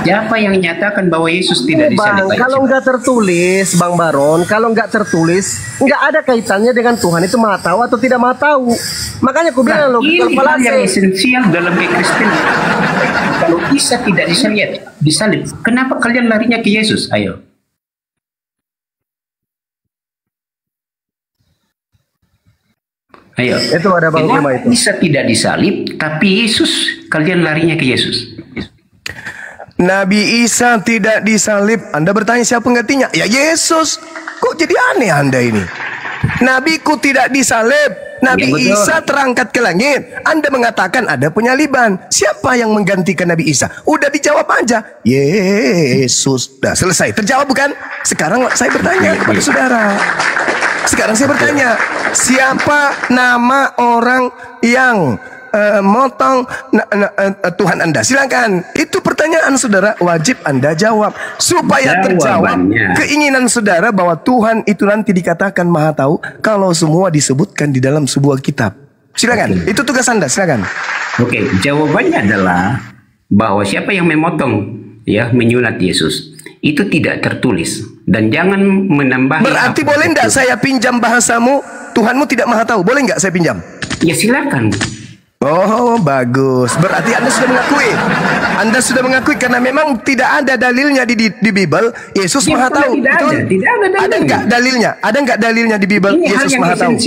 Siapa yang nyatakan bahwa Yesus tidak disalib? Kalau nggak tertulis, Bang Baron, kalau nggak tertulis, nggak ada kaitannya dengan Tuhan itu maha tahu atau tidak maha tahu. Makanya aku bilang logical fallacy. Ini yang esensial dalam kekristenan. Kalau Isa tidak disalib, kenapa kalian larinya ke Yesus? Ayo. Itu ada Bang Zuma itu. Isa tidak disalib, tapi Yesus, kalian larinya ke Yesus. Nabi Isa tidak disalib. Anda bertanya siapa penggantinya? Ya Yesus. Kok jadi aneh Anda ini? Nabiku tidak disalib. Nabi Isa terangkat ke langit. Anda mengatakan ada penyaliban. Siapa yang menggantikan Nabi Isa? Udah dijawab aja. Yesus. Nah, selesai. Terjawab bukan? Sekarang saya bertanya kepada saudara. Sekarang saya bertanya, siapa nama orang yang motong Tuhan Anda? Silakan. Itu pertanyaan saudara, wajib Anda jawab supaya terjawab keinginan saudara bahwa Tuhan itu nanti dikatakan maha tahu kalau semua disebutkan di dalam sebuah kitab. Silakan. Itu tugas Anda. Silakan. Jawabannya adalah bahwa siapa yang memotong menyunat Yesus itu tidak tertulis dan jangan menambah. Berarti boleh enggak saya pinjam bahasamu? Tuhanmu tidak maha tahu. Boleh enggak saya pinjam? Ya silakan. Oh bagus. Berarti Anda sudah mengakui. Anda sudah mengakui karena memang tidak ada dalilnya di Bible Yesus maha tahu. Tidak ada dalilnya. Ada enggak dalilnya? Ada enggak dalilnya di Bible Yesus maha tahu?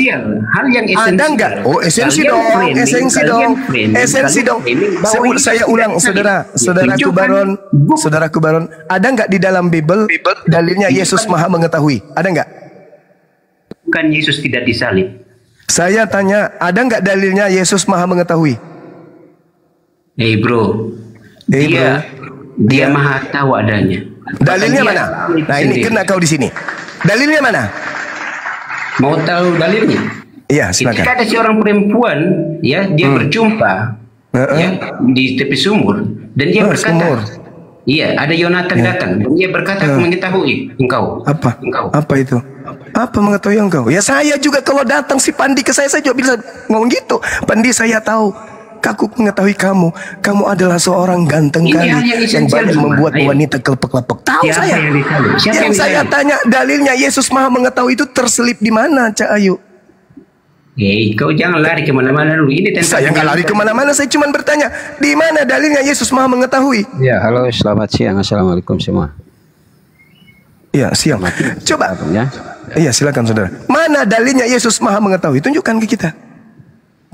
Hal yang esensial. Ada enggak? Oh esensi dong. Esensi dong. Saya ulang saudaraku Baron. Ada enggak di dalam Bible dalilnya Yesus maha mengetahui? Ada enggak? Bukan Yesus tidak disalib. Saya tanya, ada nggak dalilnya Yesus maha mengetahui? Bro, dia maha tahu adanya. Dalilnya mana? Nah ini kena kau di sini. Dalilnya mana? Mau tahu dalilnya? Iya, silakan. Ketika ada seorang perempuan, dia berjumpa di tepi sumur dan dia berkata, Iya, ada Yonatan datang. Dia berkata, aku mengetahui engkau. Apa? Apa itu? Apa mengetahui engkau? Ya saya juga kalau datang si Pandi ke saya juga bisa ngomong gitu. Pandi, saya tahu, aku mengetahui kamu. Kamu adalah seorang ganteng kali yang banyak membuat wanita kelepek-lepek. Tahu saya. Yang saya tanya, dalilnya Yesus Maha mengetahui itu terselip di mana, Cak Ayu? Kau jangan lari kemana-mana dulu. Ini saya nggak lari kemana-mana. Saya cuma bertanya, di mana dalilnya Yesus Maha mengetahui? Ya, halo, selamat siang. Assalamualaikum semua. Ya, siang. Coba. Ya. Iya, silakan saudara. Mana dalilnya Yesus Maha mengetahui? Tunjukkan ke kita.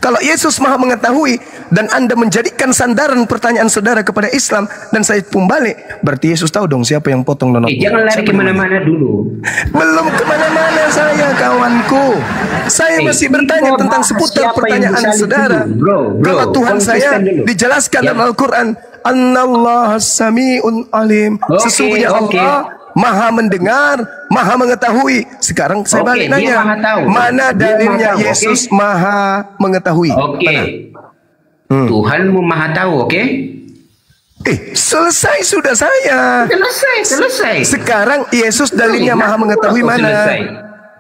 Kalau Yesus Maha mengetahui dan Anda menjadikan sandaran pertanyaan saudara kepada Islam dan saya pun balik, berarti Yesus tahu dong siapa yang potong donat. Jangan lari kemana-mana dulu. Belum kemana-mana saya, kawanku. Saya masih bertanya tentang seputar pertanyaan saudara. Kalau Tuhan saya dijelaskan dalam Al-Quran, Annallah Sami'un Alim. Sesungguhnya Allah Maha mendengar, Maha mengetahui. Sekarang saya balik nanya, mana dalilnya Yesus Maha mengetahui? Tuhanmu Maha tahu, selesai sudah saya. Selesai. Sekarang Yesus dalilnya Maha mengetahui mana?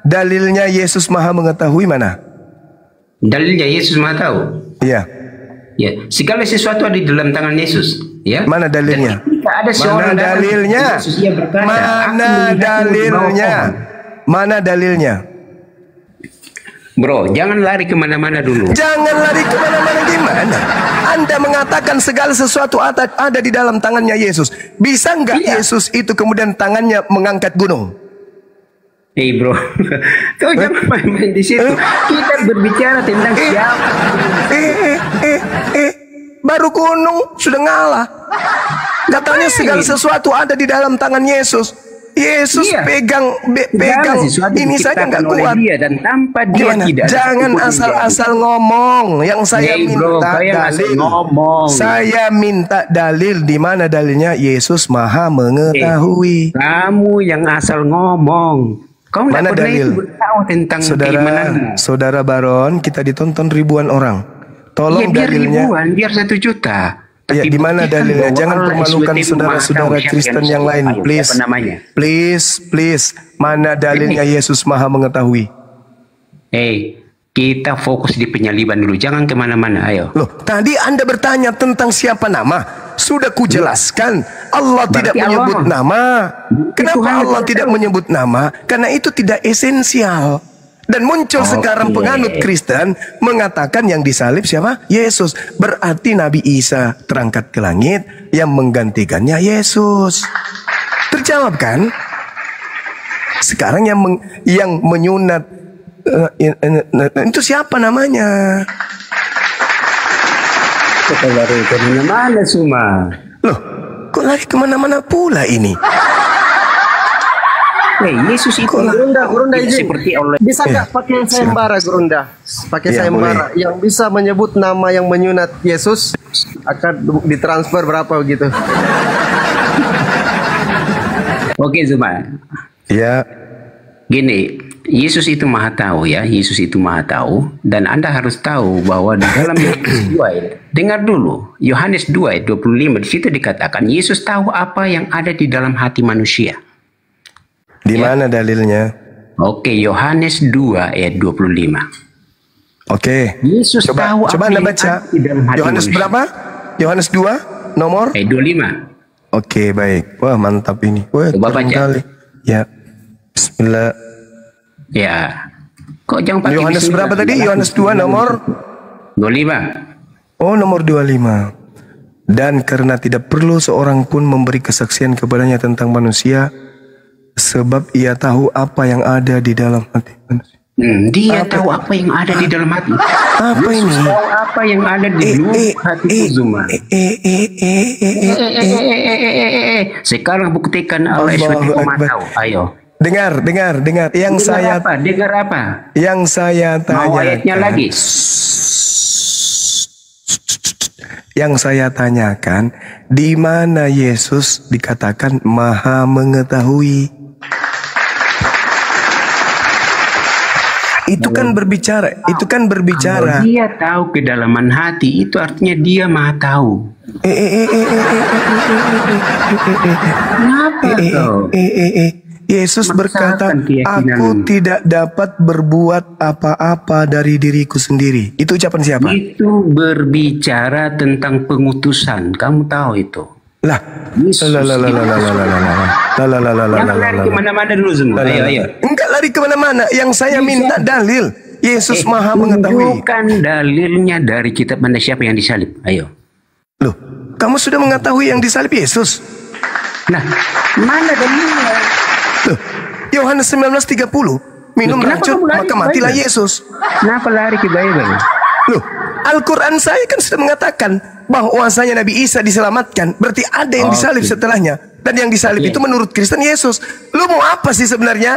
Dalilnya Yesus Maha mengetahui mana? Dalilnya Yesus Maha tahu. Iya. Ya, segala sesuatu ada di dalam tangan Yesus. Ya. Mana dalilnya? Mana dalilnya? Mana dalilnya? Mana dalilnya? Bro, jangan lari kemana-mana dulu. Jangan lari kemana-mana gimana? Anda mengatakan segala sesuatu ada di dalam tangannya Yesus. Bisa nggak Yesus itu kemudian tangannya mengangkat gunung? Bro, kau jangan main-main di situ. Kita berbicara tentang siapa. Baru gunung sudah ngalah. Katanya segala sesuatu ada di dalam tangan Yesus. Yesus pegang ini saja nggak kuat. Dia dan tanpa dia tidak. Jangan asal-asal ngomong. Yang saya minta dalil. Saya minta dalil. Di mana dalilnya Yesus Maha mengetahui? Kamu yang asal ngomong. Kau mana dalil? Tahu tentang Saudara Baron, kita ditonton ribuan orang. Tolong dalilnya. Biar 1 juta. Ya, di mana dalilnya? Jangan permalukan saudara-saudara Kristen yang lain, please. Please. Mana dalilnya Yesus Maha mengetahui? Kita fokus di penyaliban dulu. Jangan kemana-mana, ayo. Loh, tadi Anda bertanya tentang siapa nama. Sudah kujelaskan. Allah tidak menyebut nama. Kenapa Allah tidak menyebut nama? Karena itu tidak esensial. Dan muncul sekarang penganut Kristen mengatakan yang disalib siapa? Yesus. Berarti Nabi Isa terangkat ke langit, yang menggantikannya Yesus. Terjawab kan? Sekarang yang menyunat itu siapa namanya? Kita lari kemana-mana Suma. Loh, kok lari kemana-mana pula ini? Yesus itu Gurunda izin. Seperti Allah. Bisa nggak pakai sayembara Gurunda? Pakai sayembara yang bisa menyebut nama yang menyunat Yesus akan ditransfer berapa begitu? Oke Zuma. Ya. Gini, Yesus itu Maha tahu ya. Yesus itu Maha tahu dan Anda harus tahu bahwa di dalam Yohanes 2 dengar dulu, Yohanes 2:25 di situ dikatakan Yesus tahu apa yang ada di dalam hati manusia. Di mana dalilnya? Oke, Yohanes 2:25. Oke. Yesus tahu coba Anda baca. Yohanes berapa? Yohanes 2 nomor 25. Oke, baik. Wah, mantap ini. Wah, coba baca. Ya. Bismillah. Ya. Kok jangan pakai Yohanes berapa tadi? Yohanes 2 nomor 25. Oh, nomor 25. Dan karena tidak perlu seorang pun memberi kesaksian kepadanya tentang manusia, sebab ia tahu apa yang ada di dalam hati manusia. Dia tahu apa yang ada di dalam hati. Apa ini? Tahu apa yang ada di lubuk hati Zuma. Sekarang buktikan Allah SWT tahu. Ayo. Dengar. Yang dengar apa? Yang saya tanya. Mau ayatnya lagi. Yang saya tanyakan, di mana Yesus dikatakan Maha mengetahui? itu kan berbicara, itu kan berbicara. Kalau dia tahu kedalaman hati, itu artinya dia maha tahu. Kenapa kau? Yesus berkata, Memaksakan keyakinanmu. aku tidak dapat berbuat apa-apa dari diriku sendiri. Itu ucapan siapa? Itu berbicara tentang pengutusan. Kamu tahu itu. Lah, Yesus Jangan lari kemana-mana dulu semua. Ayo. Enggak lari kemana-mana. Yang saya minta dalil. Yesus maha mengetahui. Tunjukkan dalilnya dari kitab mana siapa yang disalib. Ayo. Loh, kamu sudah mengetahui yang disalib Yesus? Nah, mana dalilnya? Loh, Yohanes 19:30, minum Kenapa racun kamu lari maka ke matilah Bible? Yesus. Kenapa lari ke Bible? Loh, Al-Quran saya kan sudah mengatakan bahwasanya Nabi Isa diselamatkan, berarti ada yang disalib setelahnya. Dan yang disalib itu menurut Kristen Yesus. Lu mau apa sih sebenarnya?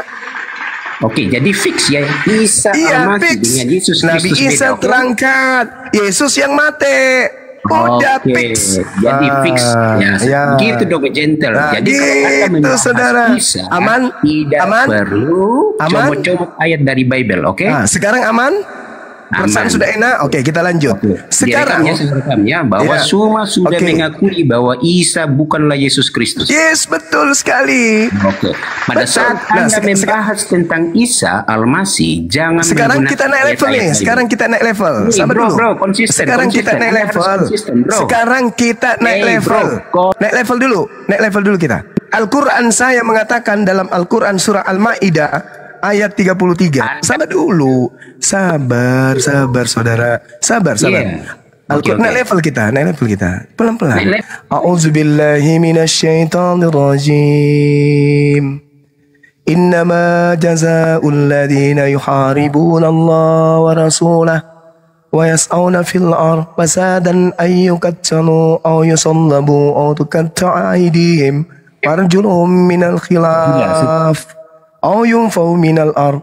Oke, jadi fix ya. Isa almasi fix. dengan Yesus Nabi Kristus Isa beda, oke? terangkat, Yesus yang mati. Udah Oke, fix. jadi fix ya. Gitu dong gentle. Nah, Jadi kalau Anda gitu, membahas saudara. Isa, Aman? tidak Aman? perlu Aman? comot-comot ayat dari Bible, oke? Nah, sekarang aman? Perasaan Aman. sudah enak? Oke, kita lanjut. Sekarang Direkamnya bahwa Ya. semua sudah Oke. mengakui bahwa Isa bukanlah Yesus Kristus. yes, betul sekali. Oke. Pada Betul. saat Nah, Anda membahas tentang Isa almasi, jangan Sekarang menggunakan kita naik level ayat-ayat nih. Bible. Sekarang kita naik level. Nih, Sabar bro, dulu. bro, konsisten, Sekarang kita konsisten. naik Anda harus level. konsisten, bro. Sekarang kita naik Hey, level. bro. Naik level dulu. Naik level dulu kita. Al-Quran saya mengatakan dalam Al-Quran surah Al-Ma'idah ayat 33. Sabar dulu. Sabar saudara. Sabar. Iya. Al-Quran Oke, naik level kita, naik level kita. Pelan-pelan. Naik level. A'udzubillahi minasyaitonir rajim. Innama jazaa'ul ladzina yuharibuna Allah wa rasulahu wa yas'auna fil ardh fasadan ay yuqattalu aw yusallabu aw tuqatta'a aydihim warjuluhum minal khilaf aw yunfaw minal ardh.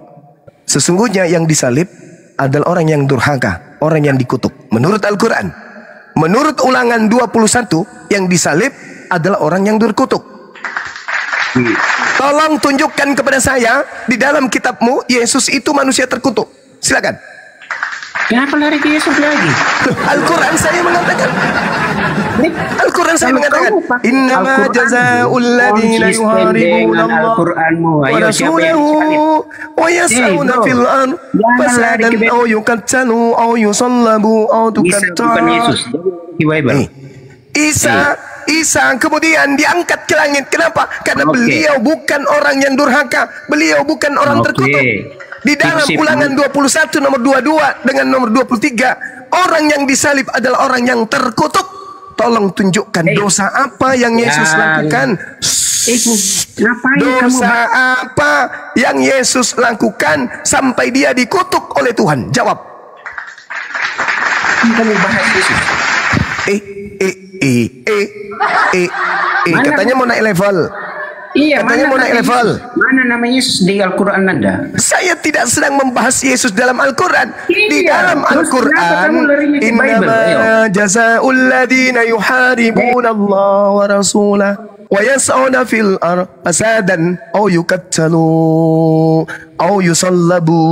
Sesungguhnya yang disalib adalah orang yang durhaka, orang yang dikutuk. Menurut Al-Quran. Menurut Ulangan 21, yang disalib adalah orang yang dikutuk. Tolong tunjukkan kepada saya di dalam kitabmu Yesus itu manusia terkutuk. Silakan. Kenapa lari ke Yesus lagi? Loh, Al-Quran saya mengatakan. Al-Quran saya mengatakan. Innama jazaa'ul ladzina yuharibuna Allah Al-Quranmu. wa Ayo, siapa yang rasulahu wa yas'auna bro. fil ardh Jangan lari fasadan ke aw yuqattalu aw yusallabu aw Isa bukan Yesus. tuqatta'a. Di Bible. Isa kemudian diangkat ke langit. Kenapa? Karena Oke. beliau bukan orang yang durhaka. Beliau bukan orang Oke. terkutuk. Di dalam Sip. Ulangan 21 nomor 22 dengan nomor 23, orang yang disalib adalah orang yang terkutuk. Tolong tunjukkan dosa apa yang Yesus lakukan. Ngapain kamu? Dosa apa yang Yesus lakukan sampai dia dikutuk oleh Tuhan? Jawab. Kamu bahas Yesus. Mana? Katanya mau naik level. Iya, Katanya mau naik level. Mana nama Yesus di Al-Quran Anda? Saya tidak sedang membahas Yesus dalam Al-Quran. Di Iya, dalam terus kenapa Al-Quran, kamu larinya ke Bible? Ayo. innama jazaa'ul ladzina yuharibuna Allah wa rasulahu wa yas'una fil ardh fasadan aw yuqattalu aw yusallabu.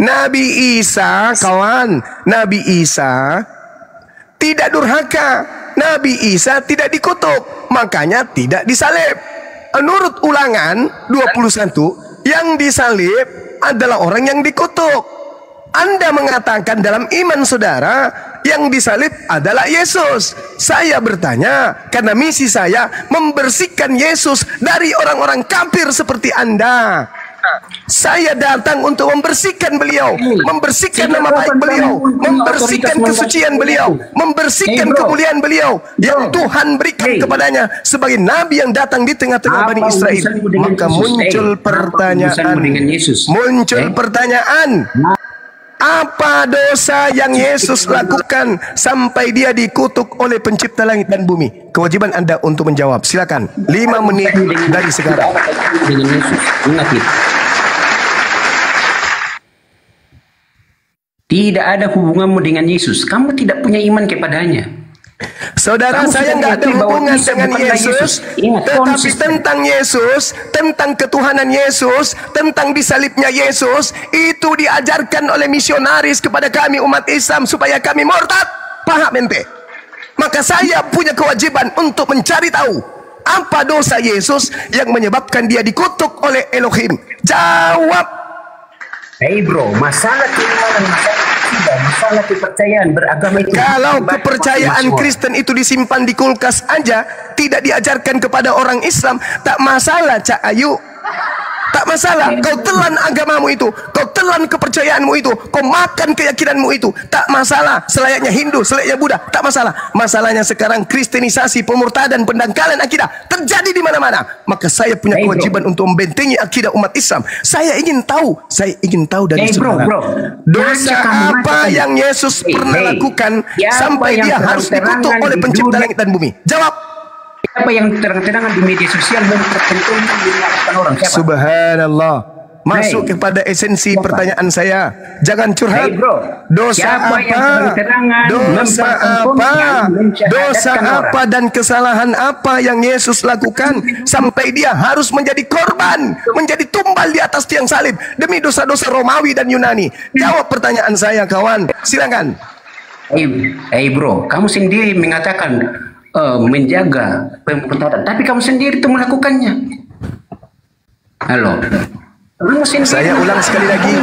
Nabi Isa, kawan, Nabi Isa tidak durhaka. Nabi Isa tidak dikutuk, makanya tidak disalib. Menurut Ulangan 21, yang disalib adalah orang yang dikutuk. Anda mengatakan dalam iman saudara, yang disalib adalah Yesus. Saya bertanya, karena misi saya membersihkan Yesus dari orang-orang kafir seperti Anda. Saya datang untuk membersihkan beliau, membersihkan nama baik beliau, membersihkan kesucian beliau, membersihkan kemuliaan beliau yang Tuhan berikan kepadanya sebagai nabi yang datang di tengah-tengah Bani Israel. Maka muncul pertanyaan, apa dosa yang Yesus lakukan sampai dia dikutuk oleh pencipta langit dan bumi? Kewajiban Anda untuk menjawab. Silakan. 5 menit dari sekarang. Dengan Yesus. Ingat itu. Tidak ada hubunganmu dengan Yesus. Kamu tidak punya iman kepadanya. Saudara, Kamu saya sudah nggak ada meyakini bahwa hubungan Isa dengan bukanlah Yesus, Ingat, tetapi konsisten. tentang Yesus, tentang ketuhanan Yesus, tentang disalibnya Yesus, itu diajarkan oleh misionaris kepada kami umat Islam supaya kami murtad. Paham ente? Maka saya punya kewajiban untuk mencari tahu apa dosa Yesus yang menyebabkan dia dikutuk oleh Elohim. Jawab. Hey bro, masalah keimanan, masalah akidah, masalah kepercayaan beragama itu. Kalau bukan kepercayaan semua. Kristen itu disimpan di kulkas aja, tidak diajarkan kepada orang Islam, tak masalah, Cak Ayu. Tak masalah, kau telan agamamu itu, kau telan kepercayaanmu itu, kau makan keyakinanmu itu, tak masalah. Selayaknya Hindu, selayaknya Buddha, tak masalah. Masalahnya sekarang kristenisasi, pemurtadan, pendangkalan akidah terjadi di mana-mana. Maka saya punya kewajiban untuk membentengi akidah umat Islam. Saya ingin tahu dari saudara, dosa apa yang Yesus pernah lakukan sampai dia harus dikutuk oleh pencipta langit dan bumi. Jawab. Siapa yang terang-terangan di media sosial memperkenalkan menyalahkan orang? Siapa? Subhanallah. Masuk kepada esensi pertanyaan saya. Jangan curhat. Dosa Siapa yang apa? terang-terangan Dosa apa? Dosa apa orang? dan kesalahan apa yang Yesus lakukan sampai dia harus menjadi korban, menjadi tumbal di atas tiang salib demi dosa-dosa Romawi dan Yunani? Jawab pertanyaan saya, kawan. Silakan. Hey bro, kamu sendiri mengatakan menjaga pemurtadan, tapi kamu sendiri itu melakukannya. Halo. Saya ulang sekali lagi.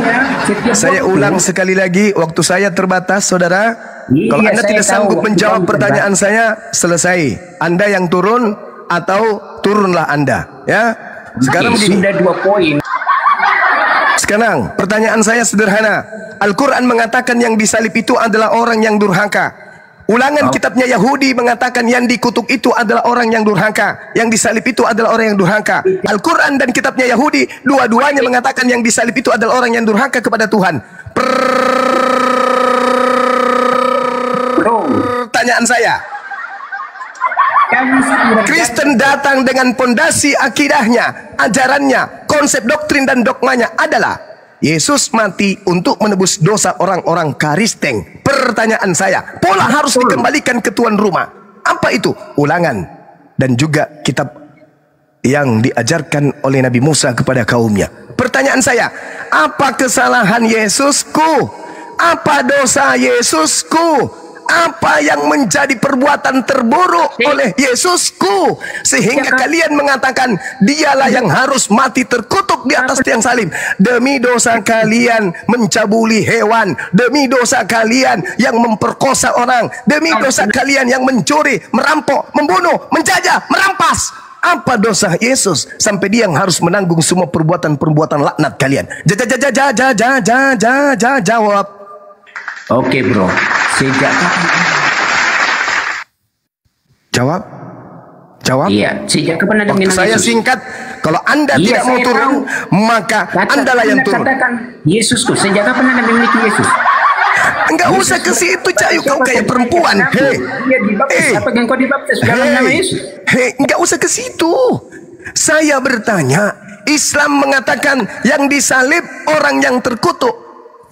Saya ulang sekali lagi. Waktu saya terbatas, saudara. Kalau Anda tidak sanggup menjawab pertanyaan saya, selesai. Anda yang turun atau turunlah Anda. Ya. Sekarang begini. Sudah 2 poin. Sekarang pertanyaan saya sederhana. Al-Quran mengatakan yang disalib itu adalah orang yang durhaka. Ulangan kitabnya Yahudi mengatakan yang dikutuk itu adalah orang yang durhaka. Yang disalib itu adalah orang yang durhaka. Al-Quran dan kitabnya Yahudi dua-duanya mengatakan yang disalib itu adalah orang yang durhaka kepada Tuhan. Pertanyaan saya, Kristen datang dengan pondasi akidahnya, ajarannya, konsep doktrin dan dogmanya adalah Yesus mati untuk menebus dosa orang-orang Kristen. Pertanyaan saya, pola harus dikembalikan ke tuan rumah. Apa itu? Ulangan dan juga kitab yang diajarkan oleh Nabi Musa kepada kaumnya. Pertanyaan saya, apa kesalahan Yesusku? Apa dosa Yesusku? Apa yang menjadi perbuatan terburuk oleh Yesusku sehingga kalian mengatakan dialah yang harus mati terkutuk di atas tiang salib demi dosa kalian mencabuli hewan, demi dosa kalian yang memperkosa orang, demi dosa kalian yang mencuri, merampok, membunuh, menjajah, merampas. Apa dosa Yesus sampai dia yang harus menanggung semua perbuatan-perbuatan laknat kalian? Jawab. Oke bro, sejak Jawab. Iya, sejak kapan Anda mengenal Saya Yesus? singkat. Kalau Anda tidak mau turun, maka Andalah yang turun. Katakan Yesusku, sejak kapan Anda memiliki Yesus? Enggak usah ke situ, Cayu. Kau kayak perempuan. Enggak usah ke situ. Saya bertanya, Islam mengatakan yang disalib orang yang terkutuk.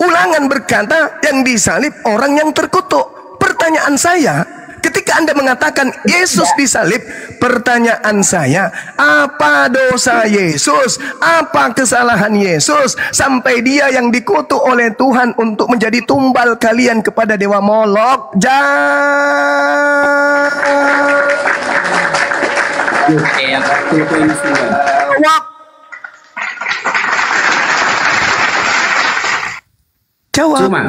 Ulangan berkata yang disalib orang yang terkutuk. Pertanyaan saya, ketika Anda mengatakan Yesus disalib, pertanyaan saya, apa dosa Yesus? Apa kesalahan Yesus sampai dia yang dikutuk oleh Tuhan untuk menjadi tumbal kalian kepada dewa Molok? Jawab. Cuma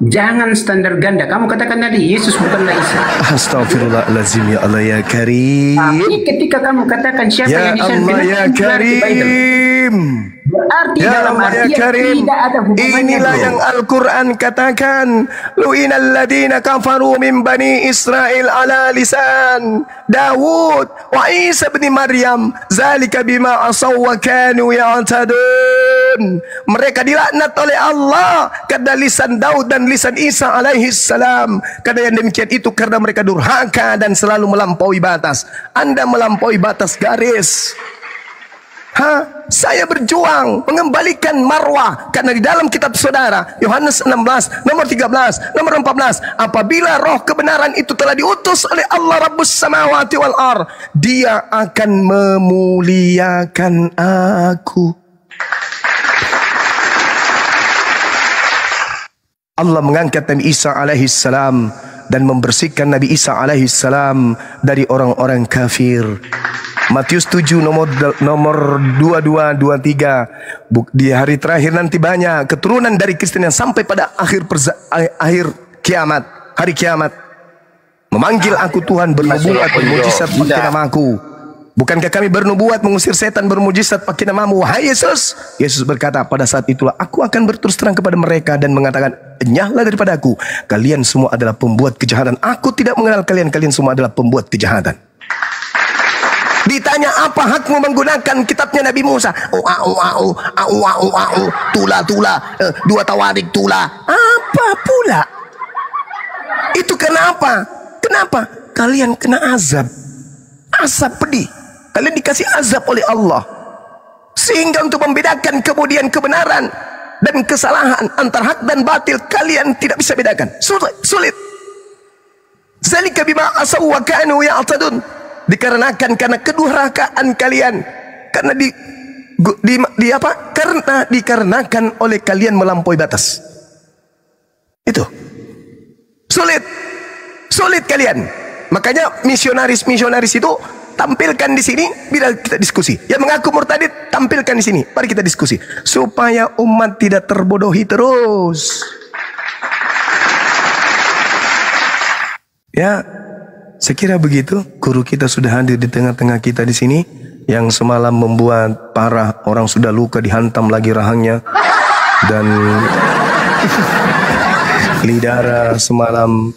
jangan standar ganda. Kamu katakan tadi Yesus bukanlah Isa. Astagfirullahaladzim, ya Allah ya Karim. Tapi ketika kamu katakan siapa Ya yang disalib, Allah ya Karim. berarti Ya dalam Allah ya artian Karim. tidak ada hubungannya. Inilah bro. yang Al-Quran katakan, lu'inal ladina kafaru min bani Israel ala lisan Dawud wa Isa bin Maryam zalika bima asaw wa kanu ya'tadun. Mereka dilaknat oleh Allah karena lisan Daud dan lisan Isa alaihi salam. Karena yang demikian itu karena mereka durhaka dan selalu melampaui batas. Anda melampaui batas garis. Saya berjuang mengembalikan marwah, karena di dalam kitab saudara Yohanes 16 nomor 13 nomor 14, apabila roh kebenaran itu telah diutus oleh Allah Rabbus samawati wal ar, dia akan memuliakan aku. Allah mengangkat Nabi Isa alaihi salam dan membersihkan Nabi Isa alaihi salam dari orang-orang kafir. Matius 7 nomor 22 23. Di hari terakhir nanti banyak keturunan dari Kristen yang sampai pada akhir kiamat, hari kiamat, memanggil aku Tuhan, bernubuat, bermujizat pakai namaku. Bukankah kami bernubuat, mengusir setan, bermujizat pakai namamu, wahai Yesus? Yesus berkata, pada saat itulah aku akan berterus terang kepada mereka dan mengatakan, enyahlah daripada aku, kalian semua adalah pembuat kejahatan. Aku tidak mengenal kalian, kalian semua adalah pembuat kejahatan. Ditanya, apa hakmu menggunakan kitabnya Nabi Musa? Tula, dua tawarik tula. Apa pula? Itu kenapa? Kenapa? Kalian kena azab. Azab pedih. Kalian dikasih azab oleh Allah. Sehingga untuk membedakan kemudian kebenaran dan kesalahan, antara hak dan batil, kalian tidak bisa bedakan. Sulit. Zalika bima asaw wa kanu ya'tadun. Dikarenakan karena kedurhakaan kalian, karena dikarenakan oleh kalian melampaui batas. Itu sulit kalian. Makanya misionaris itu tampilkan di sini bila kita diskusi. Yang mengaku murtadid tampilkan di sini, mari kita diskusi supaya umat tidak terbodohi terus. Ya, saya kira begitu. Guru kita sudah hadir di tengah-tengah kita di sini, yang semalam membuat parah orang sudah luka, dihantam lagi rahangnya, dan Lidara semalam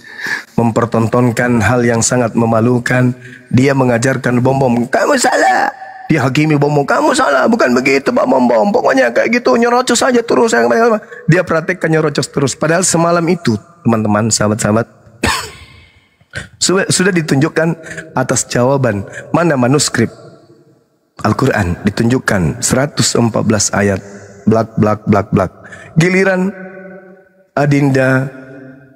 mempertontonkan hal yang sangat memalukan. Dia mengajarkan bom-bom, kamu salah. Dia hakimi bom-bom, kamu salah, bukan begitu Pak bom-bom. Pokoknya kayak gitu, nyerocos saja terus. Dia praktekkan nyerocos terus. Padahal semalam itu, teman-teman, sahabat-sahabat, sudah ditunjukkan atas jawaban mana manuskrip Al-Quran, ditunjukkan 114 ayat, blak. Giliran Adinda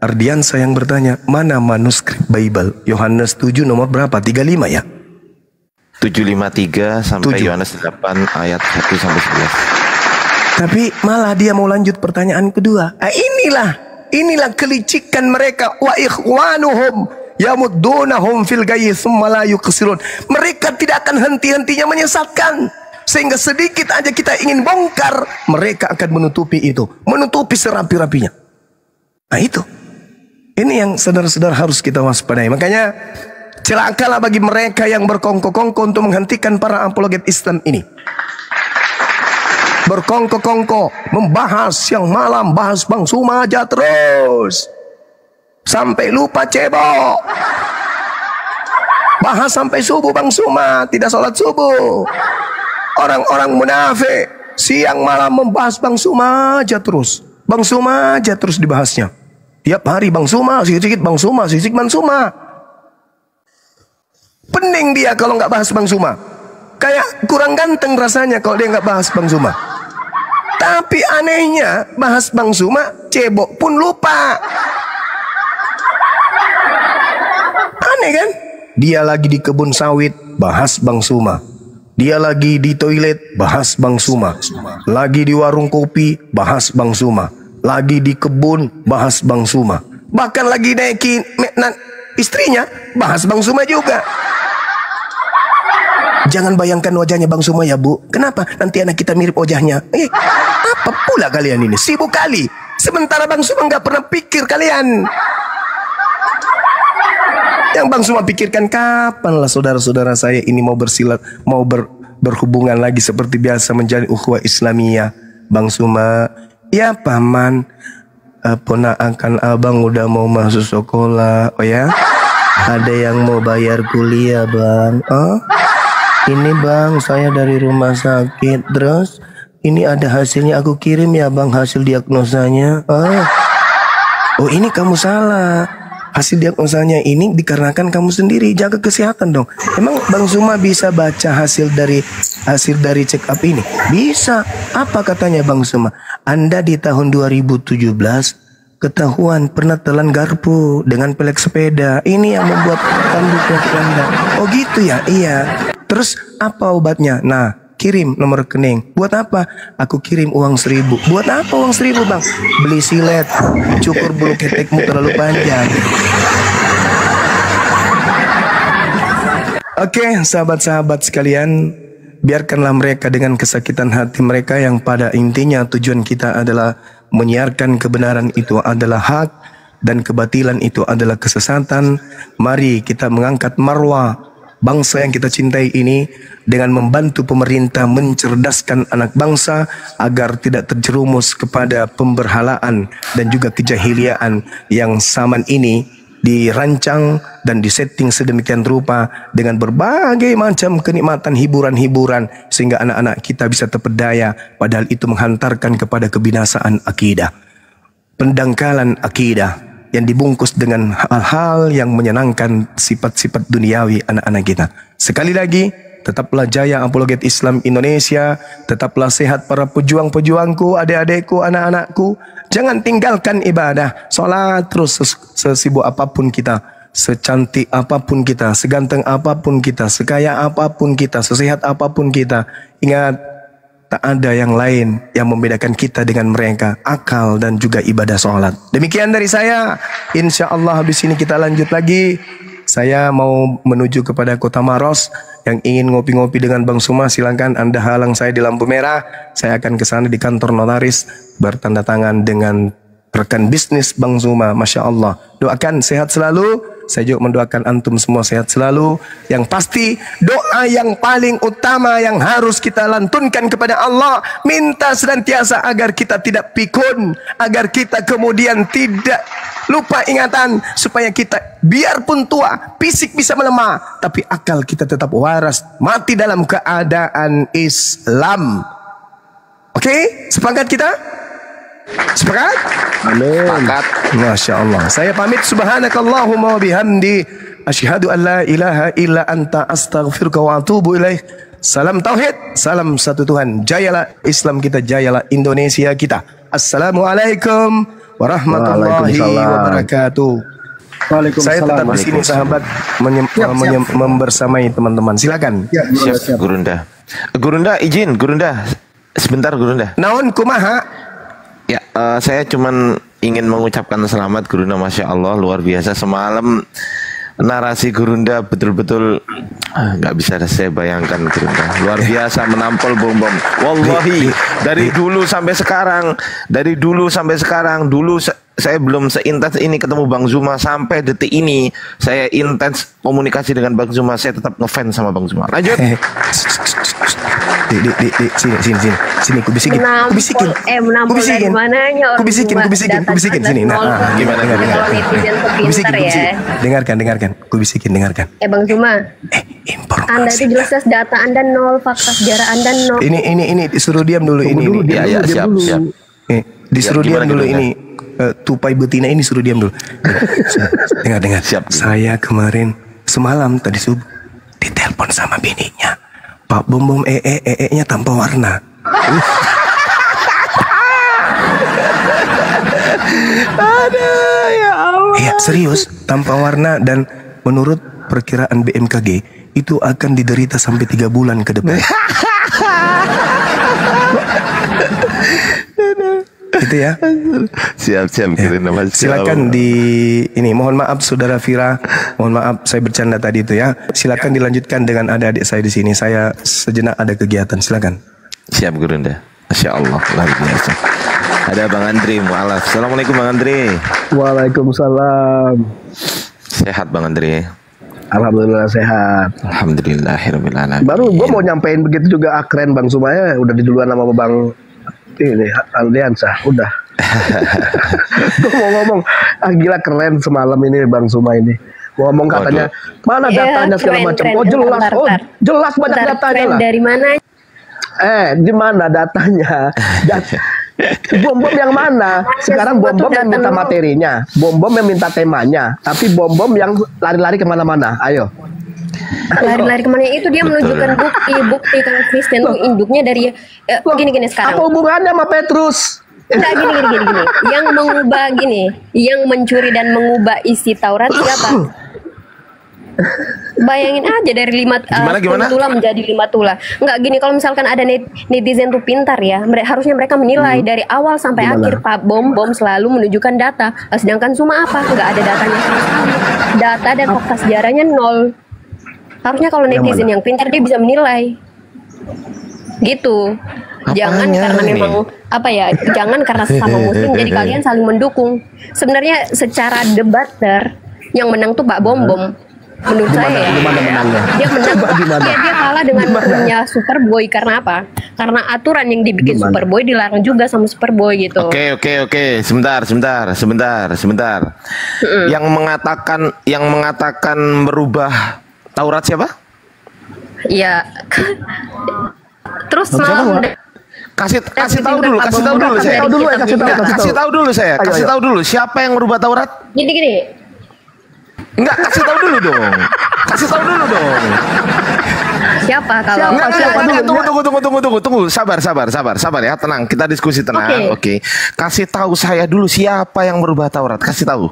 Ardiansa yang bertanya, mana manuskrip Bible? Yohanes 7 nomor berapa? 35 ya? 753 sampai Yohanes 8 ayat 1 sampai 11. Tapi malah dia mau lanjut pertanyaan kedua. Inilah kelicikan mereka. Wa ikhwanuhum yamuddunahum fil gayyi tsumma la yuqsirun. Mereka tidak akan henti-hentinya menyesatkan, sehingga sedikit aja kita ingin bongkar, mereka akan menutupi itu, menutupi serapi-rapinya. Nah itu, ini yang saudara-saudara harus kita waspadai. Makanya celakalah bagi mereka yang berkongko-kongko untuk menghentikan para apologet Islam ini. Berkongko-kongko, membahas siang malam, bahas Bang Suma aja terus, sampai lupa cebok. Bahas sampai subuh Bang Suma, tidak sholat subuh. Orang-orang munafik siang malam membahas Bang Suma aja terus. Bang Suma aja terus dibahasnya. Tiap hari Bang Suma, sedikit Bang Suma, sedikit Bang Suma. Pening dia kalau nggak bahas Bang Suma. Kayak kurang ganteng rasanya kalau dia nggak bahas Bang Suma. Tapi anehnya bahas Bang Suma, cebok pun lupa. Aneh kan? Dia lagi di kebun sawit, bahas Bang Suma. Dia lagi di toilet, bahas Bang Suma. Lagi di warung kopi, bahas Bang Suma. Lagi di kebun, bahas Bang Suma. Bahkan lagi naikin istrinya, bahas Bang Suma juga. Jangan bayangkan wajahnya Bang Suma ya Bu. Kenapa? Nanti anak kita mirip wajahnya. Apa pula kalian ini? Sibuk kali. Sementara Bang Suma nggak pernah pikir kalian. Yang Bang Suma pikirkan, kapanlah saudara-saudara saya ini mau bersilat, mau berhubungan lagi seperti biasa, menjalin ukhuwah Islamiyah. Bang Suma, ya paman, ponakan abang udah mau masuk sekolah. Oh ya, ada yang mau bayar kuliah bang. Oh, ini bang, saya dari rumah sakit. Terus ini ada hasilnya, aku kirim ya bang, hasil diagnosanya. Oh ini kamu salah. Hasil diagnosanya ini dikarenakan kamu sendiri. Jaga kesehatan dong. Emang Bang Zuma bisa baca hasil dari check up ini? Bisa. Apa katanya Bang Zuma? Anda di tahun 2017 ketahuan pernah telan garpu dengan pelek sepeda. Ini yang membuat kambuh penyakit Anda. Oh gitu ya? Iya. Terus apa obatnya? Nah, kirim nomor rekening. Buat apa? Aku kirim uang 1.000. Buat apa uang 1.000 Bang? Beli silet, cukur bulu ketekmu terlalu panjang. Oke, sahabat-sahabat sekalian, biarkanlah mereka dengan kesakitan hati mereka yang pada intinya tujuan kita adalah menyiarkan kebenaran itu adalah hak dan kebatilan itu adalah kesesatan. Mari kita mengangkat marwah bangsa yang kita cintai ini dengan membantu pemerintah mencerdaskan anak bangsa agar tidak terjerumus kepada pemberhalaan dan juga kejahiliaan yang zaman ini dirancang dan disetting sedemikian rupa dengan berbagai macam kenikmatan hiburan-hiburan sehingga anak-anak kita bisa terpedaya, padahal itu menghantarkan kepada kebinasaan akidah, pendangkalan akidah yang dibungkus dengan hal-hal yang menyenangkan sifat-sifat duniawi anak-anak kita. Sekali lagi, tetaplah jaya apologet Islam Indonesia, tetaplah sehat para pejuang-pejuangku, adik-adikku, anak-anakku. Jangan tinggalkan ibadah, sholat terus sesibuk apapun kita, secantik apapun kita, seganteng apapun kita, sekaya apapun kita, sesehat apapun kita. Ingat, tak ada yang lain yang membedakan kita dengan mereka, akal dan juga ibadah sholat. Demikian dari saya. Insya Allah habis ini kita lanjut lagi. Saya mau menuju kepada Kota Maros. Yang ingin ngopi-ngopi dengan Bang Zuma, silakan Anda halang saya di lampu merah. Saya akan ke sana di kantor notaris bertanda tangan dengan rekan bisnis Bang Zuma. Masya Allah. Doakan sehat selalu. Saya juga mendoakan antum semua sehat selalu. Yang pasti doa yang paling utama yang harus kita lantunkan kepada Allah, minta senantiasa agar kita tidak pikun, agar kita kemudian tidak lupa ingatan, supaya kita biarpun tua, fisik bisa melemah, tapi akal kita tetap waras, mati dalam keadaan Islam. Oke, sepakat kita? Sepakat? Amin. Sepakat. Masya Allah. Saya pamit. Subhanakallahumma wa bihamdi, asyhadu an la ilaha illa anta, astaghfiruka wa atubu ilaih. Salam tauhid, salam satu Tuhan. Jayalah Islam kita, jayalah Indonesia kita. Assalamualaikum warahmatullahi wabarakatuh. Saya tetap di sini sahabat membersamai teman-teman. Silakan. Siap, Gurunda. Gurunda izin, Gurunda. Sebentar, Gurunda. Naon kumaha? Ya, saya cuman ingin mengucapkan selamat Gurunda, Masya Allah, luar biasa. Semalam narasi Gurunda betul-betul nggak bisa saya bayangkan, Gurunda. Luar biasa, menampol bom-bom. Wallahi, dari dulu sampai sekarang, dulu saya belum seintens ini ketemu Bang Zuma. Sampai detik ini saya intens komunikasi dengan Bang Zuma. Saya tetap ngefans sama Bang Zuma. Lanjut. Sini, ku bisikin sini. Nah, gimana? Dengarkan. Ku bisikin. Bang Zuma. Anda itu jelas data Anda nol, fakta sejarah Anda nol. Ini disuruh diam dulu ini. Ya, siap. Disuruh diam dulu ini. Tupai betina ini suruh diam dulu. Dengar. Siap. Saya kemarin semalam tadi subuh ditelepon sama bininya. Pak bom nya tanpa warna. Aduh, ya Allah. Iya, serius, tanpa warna, dan menurut perkiraan BMKG itu akan diderita sampai 3 bulan ke depan. Itu ya. Siap. Ya. Silakan ini mohon maaf Saudara Fira, mohon maaf saya bercanda tadi itu ya. Silakan dilanjutkan dengan adik-adik saya di sini. Saya sejenak ada kegiatan. Silakan. Siap, Gurunda. Masya Allah, luar biasa. Ada Bang Andri mualaf. Assalamualaikum Bang Andri. Waalaikumsalam. Sehat Bang Andri? Alhamdulillah sehat. Alhamdulillahirabbil alamin. Baru gue mau nyampein begitu juga, keren Bang Sumaya udah diduluan sama Bang ini Aldiansa udah. Gue mau ngomong, gila keren semalam ini Bang Suma ini. Ngomong katanya mana datanya segala macam. Oh jelas, jelas banyak datanya lah. Dari mana? Di mana datanya? Bom-bom yang mana? Sekarang bom-bom yang minta materinya, bom-bom yang minta temanya, tapi bom-bom yang lari-lari kemana-mana. Ayo. Lari-lari kemana itu dia menunjukkan bukti kalau Kristen itu induknya dari gini sekarang. Apa hubungannya sama Petrus? Enggak gini. Yang mengubah yang mencuri dan mengubah isi Taurat siapa? Bayangin aja dari 10 tula menjadi 5 tula. Enggak gini, kalau misalkan ada netizen tuh pintar ya, harusnya mereka menilai dari awal sampai akhir Pak Bom selalu menunjukkan data. Sedangkan Suma apa? Enggak ada datanya sama sekali. Data dan fakta sejarahnya 0. Harusnya kalau netizen yang pintar dia bisa menilai. Gitu. Jangan karena memang jangan karena sesama muslim jadi kalian saling mendukung. Sebenarnya secara debater yang menang tuh Pak Bom. Menurut saya dia menang. Dia kalah dengan punya Superboy karena apa? Karena aturan yang dibikin Superboy dilarang juga sama Superboy gitu. Oke. Sebentar. Yang mengatakan merubah Taurat siapa? Iya. Terus kasih tahu dulu siapa yang merubah Taurat? Gini. Enggak, kasih tahu dulu dong. Siapa kalau Tunggu. Sabar ya, tenang. Kita diskusi tenang. Oke. Kasih tahu saya dulu siapa yang merubah Taurat. Kasih tahu.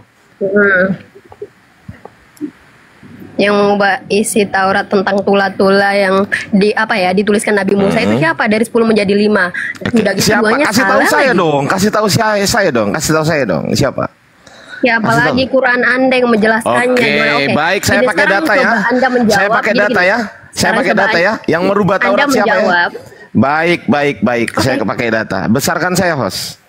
Yang mengubah isi Taurat tentang tula-tula yang dituliskan Nabi Musa itu siapa? Dari 10 menjadi 5. Sudah gitu siapa? Kasih tahu saya dong. Kasih tahu saya dong. Siapa? Ya apalagi Quran Anda yang menjelaskannya. Oke, baik. Saya pakai data ya. Saya pakai data ya. Yang merubah Taurat siapa ya? Baik. Saya pakai data. Besarkan saya, host.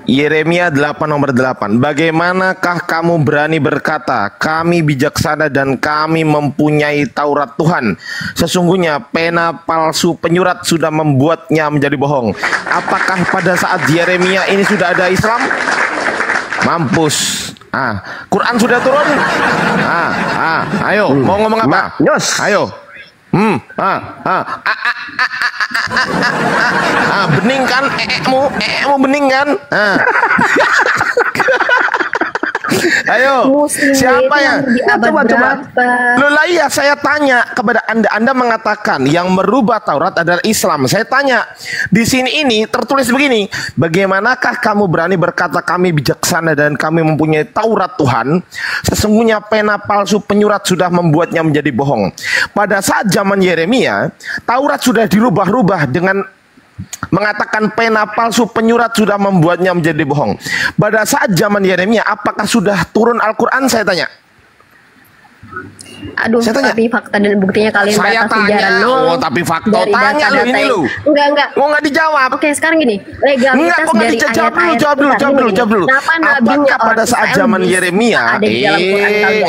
Yeremia 8 nomor 8. Bagaimanakah kamu berani berkata, kami bijaksana dan kami mempunyai Taurat Tuhan. Sesungguhnya pena palsu penyurat sudah membuatnya menjadi bohong. Apakah pada saat Yeremia ini sudah ada Islam? Mampus. Quran sudah turun. Ayo, mau ngomong apa? Ayo. Bening kan? Mu bening kan? Ayo, siapa yang coba? Loh lah iya, saya tanya kepada Anda mengatakan yang merubah Taurat adalah Islam. Saya tanya, di sini ini tertulis begini, bagaimanakah kamu berani berkata kami bijaksana dan kami mempunyai Taurat Tuhan? Sesungguhnya pena palsu penyurat sudah membuatnya menjadi bohong. Pada saat zaman Yeremia, Taurat sudah dirubah-rubah dengan mengatakan pena palsu penyurat sudah membuatnya menjadi bohong. Pada saat zaman Yeremia, apakah sudah turun Al-Quran? Saya tanya. Tapi fakta dan buktinya kalian saya data sejarah nol. Tapi fakta tanya lu ini lu. Enggak. Nggak dijawab. Oke, sekarang gini. Legalitas dari ayat-ayat. Jawab dulu. Apakah pada saat zaman Yeremia?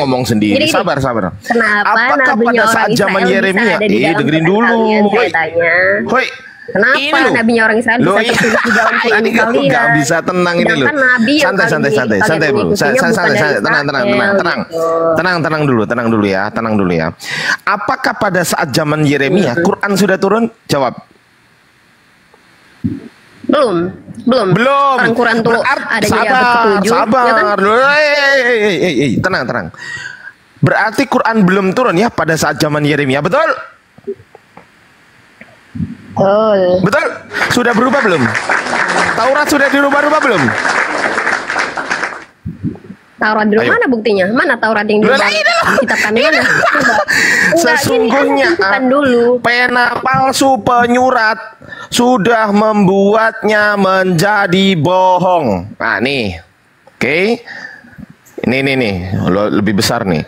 Ngomong sendiri. Sabar. Apakah pada saat zaman Yeremia? Dengerin dulu. Hoi. Kenapa nabinya orang Israel bisa tertulis di dalam Quran kalian? Nggak bisa tenang ini loh. Santai bro. Tenang dulu ya. Apakah pada saat zaman Yeremia Quran sudah turun? Jawab. Belum. Orang Quran tuh ada jadi abad ke-7. Sabar. Tenang. Berarti Quran belum turun ya pada saat zaman Yeremia, betul? Betul? Sudah berubah belum? Taurat sudah dirubah-rubah belum? Taurat di mana buktinya? Mana Taurat yang dirubah? Kitab kami mana? Sesungguhnya pena palsu penyurat sudah membuatnya menjadi bohong. Nah nih, oke. Ini lebih besar nih.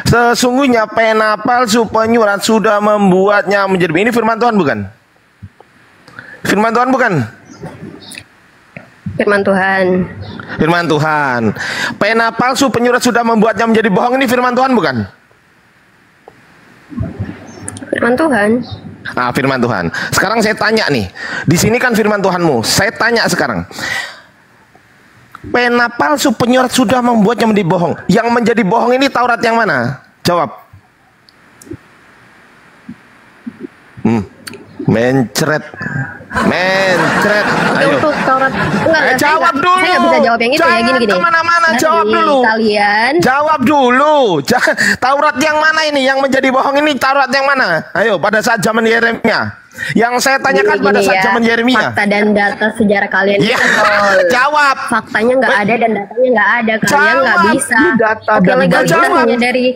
Sesungguhnya pena palsu penyurat sudah membuatnya menjadi. Ini firman Tuhan bukan? Firman Tuhan bukan? Firman Tuhan. Pena palsu penyurat sudah membuatnya menjadi bohong. Ini firman Tuhan bukan? Firman Tuhan. Sekarang saya tanya nih. Di sini kan firman Tuhanmu. Saya tanya sekarang. Pena palsu penyurat sudah membuatnya menjadi bohong. Yang menjadi bohong ini Taurat yang mana? Jawab. Mencret. Oke, Ayo. untuk Taurat enggak, Jawab dulu. Saya nggak bisa jawab yang itu ya, Jangan gini. kemana-mana, Nanti jawab dulu. Kalian Jawab dulu. Taurat yang mana ini yang menjadi bohong ini? Taurat yang mana? Ayo, pada saat zaman Yeremia. Yang saya tanyakan pada saat zaman Yeremia. Fakta dan data sejarah kalian Iya. betul. Jawab. Faktanya nggak ada dan datanya nggak ada. Kalian nggak Jawab. bisa. Ini data Oke, dan legalitasnya dari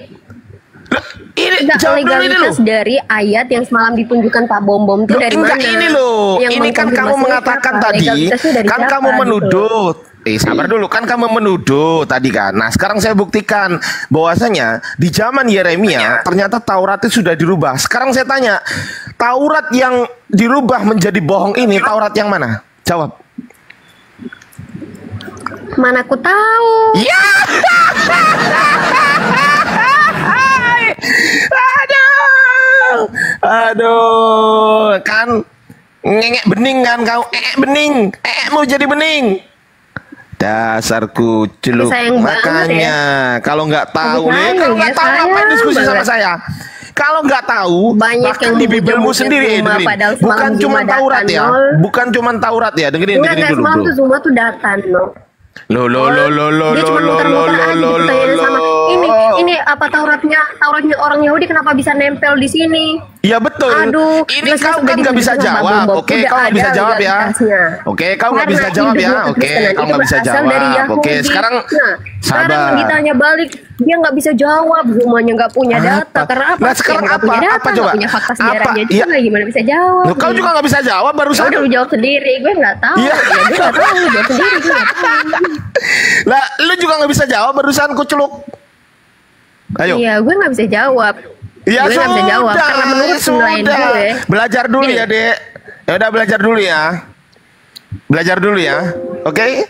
Ini Enggak, jawab dulu ini legalitas loh. dari ayat yang semalam ditunjukkan Pak Bom itu dari Enggak, mana? ini loh. Yang Ini kan kamu mengkonfirmasi mengatakan siapa? tadi, Legalitasnya dari kan siapa kamu gitu. menuduh. Sabar dulu, kan kamu menuduh tadi kan. Nah, sekarang saya buktikan bahwasanya di zaman Yeremia ternyata Taurat itu sudah dirubah. Sekarang saya tanya, Taurat yang dirubah menjadi bohong ini Taurat yang mana? Jawab. Mana aku tahu. Ya. Aduh, kan ngengek bening kan kau, bening, mau jadi bening. Dasar kucluk. Sayang banget Makanya kalau nggak tahu nih, Sayang kalau ya, nggak tahu sayang ngapain diskusi sama banget. saya? Kalau nggak tahu, Banyak bahkan yang di Bibelmu memuja-muja sendiri, Zuma, dengerin. padahal Bukan semalam cuma Zuma Taurat data ya, nol. bukan cuma Taurat ya, dengerin Enggak, dulu semalam bro. tuh Zuma tuh data no. Lo Dia cuma muter-muter aja gitu tanya sama ini apa Tauratnya orang Yahudi kenapa bisa nempel di sini? Iya betul. Aduh, Ini jelas kau udah kan nggak bisa ditunjukin sama jawab. Bom-Bom. Oke, Udah kau nggak bisa ada jawab ya. legalitasnya. Oke, kau nggak bisa Karena jawab ya. Hindu Oke, Kristen kau itu nggak bisa berasal dari jawab. Oke, Yahudi. sekarang sekarang sabar. ditanya balik dia nggak bisa jawab, Zumanya nggak punya data. Karena apa? Nah, sekarang Dia nggak apa? punya data, Apa nggak coba? punya fakta sejarahnya Apa? juga, Iya. gimana bisa jawab? Loh, kau juga nggak bisa jawab Ya barusan. udah lu jawab sendiri, gue nggak tahu. Iya. Ya gue nggak tahu, lu jawab sendiri, gue nggak tahu. Lah, lu juga nggak bisa jawab barusan kuceluk. Ayo. Iya, gue nggak bisa jawab. Ya Gue nggak bisa jawab karena menurut penilaian gue. Belajar dulu ya, Dek. Ya udah belajar dulu ya. Belajar dulu ya. Oke?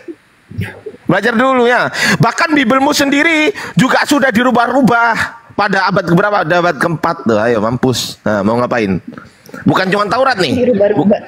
Belajar dulu ya. Bahkan Bibelmu sendiri juga sudah dirubah-rubah pada abad keberapa? Pada abad keempat tuh. Ayo mampus. Nah, mau ngapain? Bukan cuma Taurat nih. Dirubah-rubah.